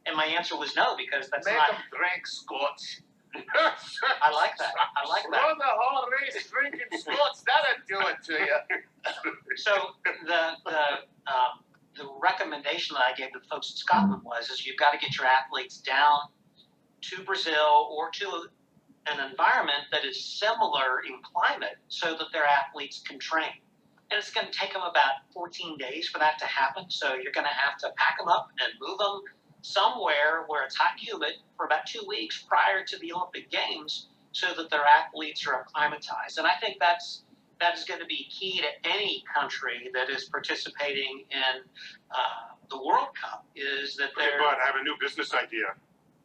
And my answer was no, because that's Make not... them drink Scotch. I like that. Run the whole race drinking Scotch. That'll do it to you. So the recommendation that I gave to the folks in Scotland is you've got to get your athletes down to Brazil or to an environment that is similar in climate so that their athletes can train. And it's going to take them about 14 days for that to happen. So you're going to have to pack them up and move them somewhere where it's hot and humid for about 2 weeks prior to the Olympic Games so that their athletes are acclimatized. And I think that is going to be key to any country that is participating in the World Cup, is that they're... But I have a new business idea.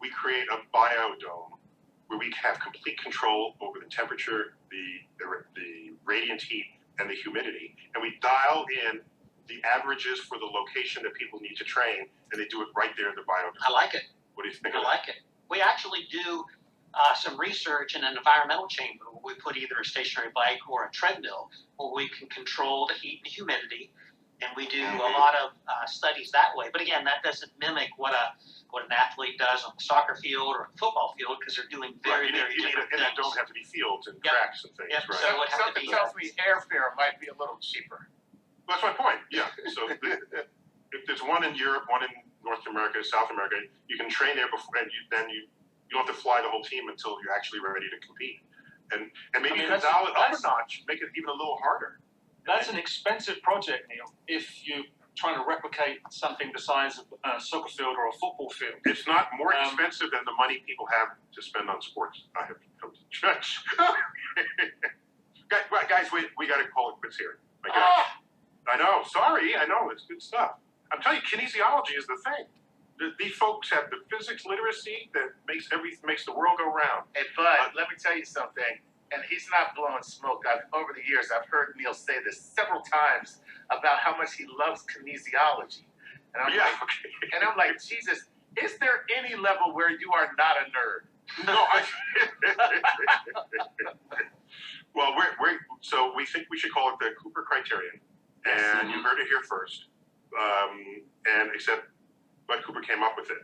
We create a biodome where we have complete control over the temperature, the radiant heat, and the humidity, and we dial in the averages for the location that people need to train, and they do it right there in the biodome. I like it. What do you think I of like it. We actually do some research in an environmental chamber where we put either a stationary bike or a treadmill where we can control the heat and humidity, and we do a lot of studies that way. But again, that doesn't mimic what an athlete does on the soccer field or a football field, because they're doing very different and things. they don't have to be fields and Yep. tracks and things, Yep. right? So it would have to Something be tells me airfare might be a little cheaper. That's my point. Yeah. So if there's one in Europe, one in North America, South America, you can train there before, and you don't have to fly the whole team until you're actually ready to compete. And maybe you can dial it up a notch, make it even a little harder. That's an expensive project, Neil, if you're trying to replicate something the size of a soccer field or a football field. It's not more expensive than the money people have to spend on sports. I have come to judge. Guys, we got to call it quits here. I know. Sorry. I know. It's good stuff. I'm telling you, kinesiology is the thing. These folks have the physics literacy that makes the world go round. Hey, Bud, let me tell you something. And he's not blowing smoke. Over the years, I've heard Neil say this several times about how much he loves kinesiology. And I'm like, Jesus, is there any level where you are not a nerd? No, well, so we think we should call it the Cooper criterion, and you heard it here first. And except Bud Cooper came up with it.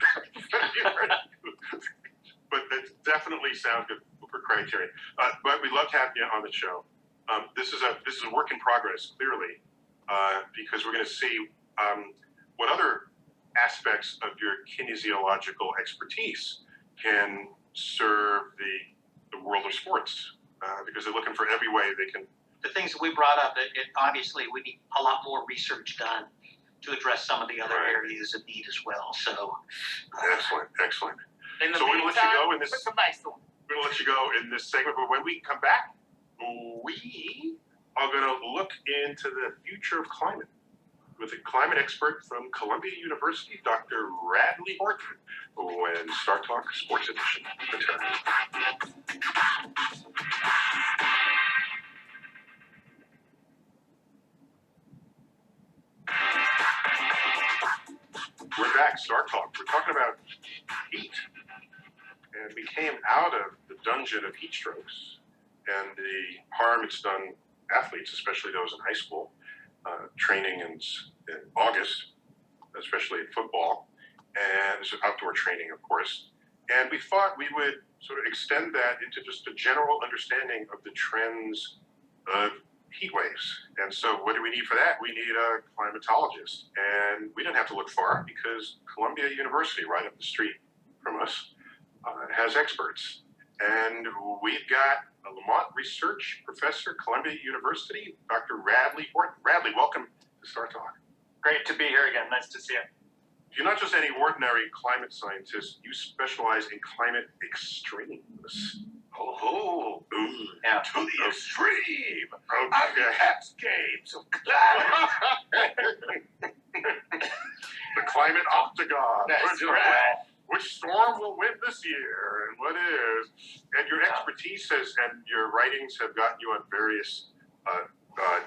But it definitely sounds good, Cooper criterion. But we loved having you on the show. This is a work in progress, clearly, because we're going to see what other aspects of your kinesiological expertise can serve the world of sports, because they're looking for every way they can. The things that we brought up, it obviously we need a lot more research done to address some of the other areas of need as well. So Excellent. In the So we're gonna let you go in this. put some ice on. We're gonna let you go in this segment, but when we come back, we are gonna look into the future of climate with a climate expert from Columbia University, Dr. Radley Horton, when Star Talk Sports Edition returns. We're back, Star Talk. We're talking about heat. And we came out of the dungeon of heat strokes and the harm it's done athletes, especially those in high school, training in August, especially in football, and this is outdoor training, of course. And we thought we would sort of extend that into just a general understanding of the trends of heat waves. And so what do we need for that? We need a climatologist. And we didn't have to look far because Columbia University, right up the street from us, has experts. And we've got a Lamont Research Professor, Columbia University, Dr. Radley Horton. Radley, welcome to Star Talk. Great to be here again. Nice to see you. You're not just any ordinary climate scientist. You specialize in climate extremes. Oh, yeah. to the extreme. Okay. Cascades of climate. The climate octagon. That's right. Which storm will win this year, and what is? And your expertise and your writings have gotten you on various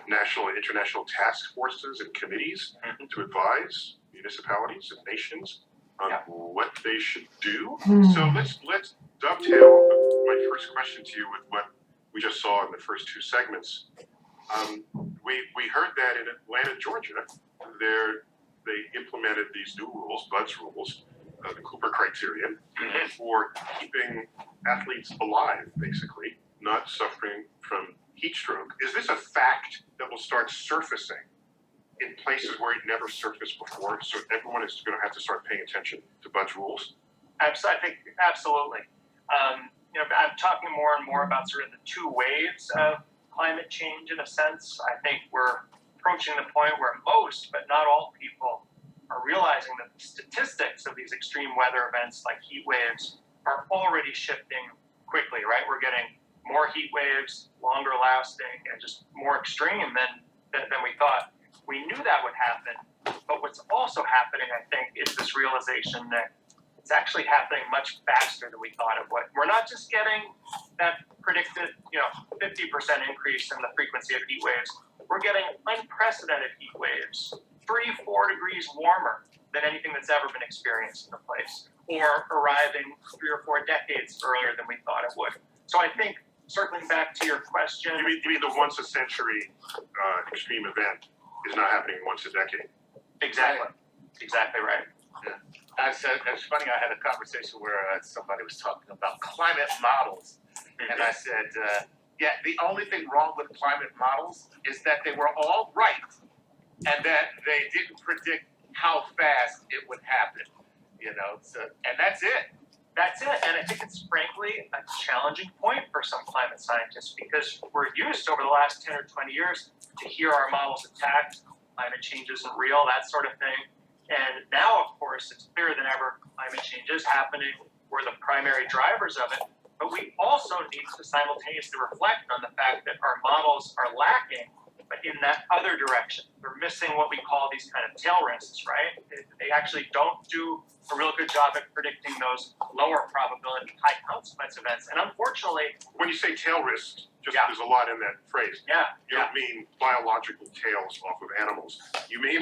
national and international task forces and committees to advise municipalities and nations on what they should do. So let's dovetail my first question to you with what we just saw in the first two segments. We heard that in Atlanta, Georgia, they implemented these new rules, Bud's rules, the Cooper criterion, for keeping athletes alive, basically, not suffering from heat stroke. Is this a fact that will start surfacing in places where it never surfaced before, so everyone is going to have to start paying attention to Bud's rules? I think absolutely. I'm talking more and more about sort of the two waves of climate change in a sense. I think we're approaching the point where most, but not all people are realizing that the statistics of these extreme weather events like heat waves are already shifting quickly, right? We're getting more heat waves, longer lasting, and just more extreme than we thought. We knew that would happen, but what's also happening, I think, is this realization that it's actually happening much faster than we thought it would. We're not just getting that predicted, 50% increase in the frequency of heat waves. We're getting unprecedented heat waves, 3-4 degrees warmer than anything that's ever been experienced in the place, or arriving 3 or 4 decades earlier than we thought it would. So I think, circling back to your question, You mean the once a century extreme event is not happening once a decade? Exactly right. I said, it's funny, I had a conversation where somebody was talking about climate models. And I said, yeah, the only thing wrong with climate models is that they were all right and that they didn't predict how fast it would happen. So, and that's it. That's it. And I think it's frankly a challenging point for some climate scientists because we're used over the last 10 or 20 years to hear our models attacked, climate change isn't real, that sort of thing. And now, of course, it's clearer than ever climate change is happening. We're the primary drivers of it. But we also need to simultaneously reflect on the fact that our models are lacking, but in that other direction. They're missing what we call these kind of tail risks, right? They actually don't do a real good job at predicting those lower probability, high consequence events. And unfortunately, when you say tail risks, there's a lot in that phrase. Yeah. You don't mean biological tails off of animals. You mean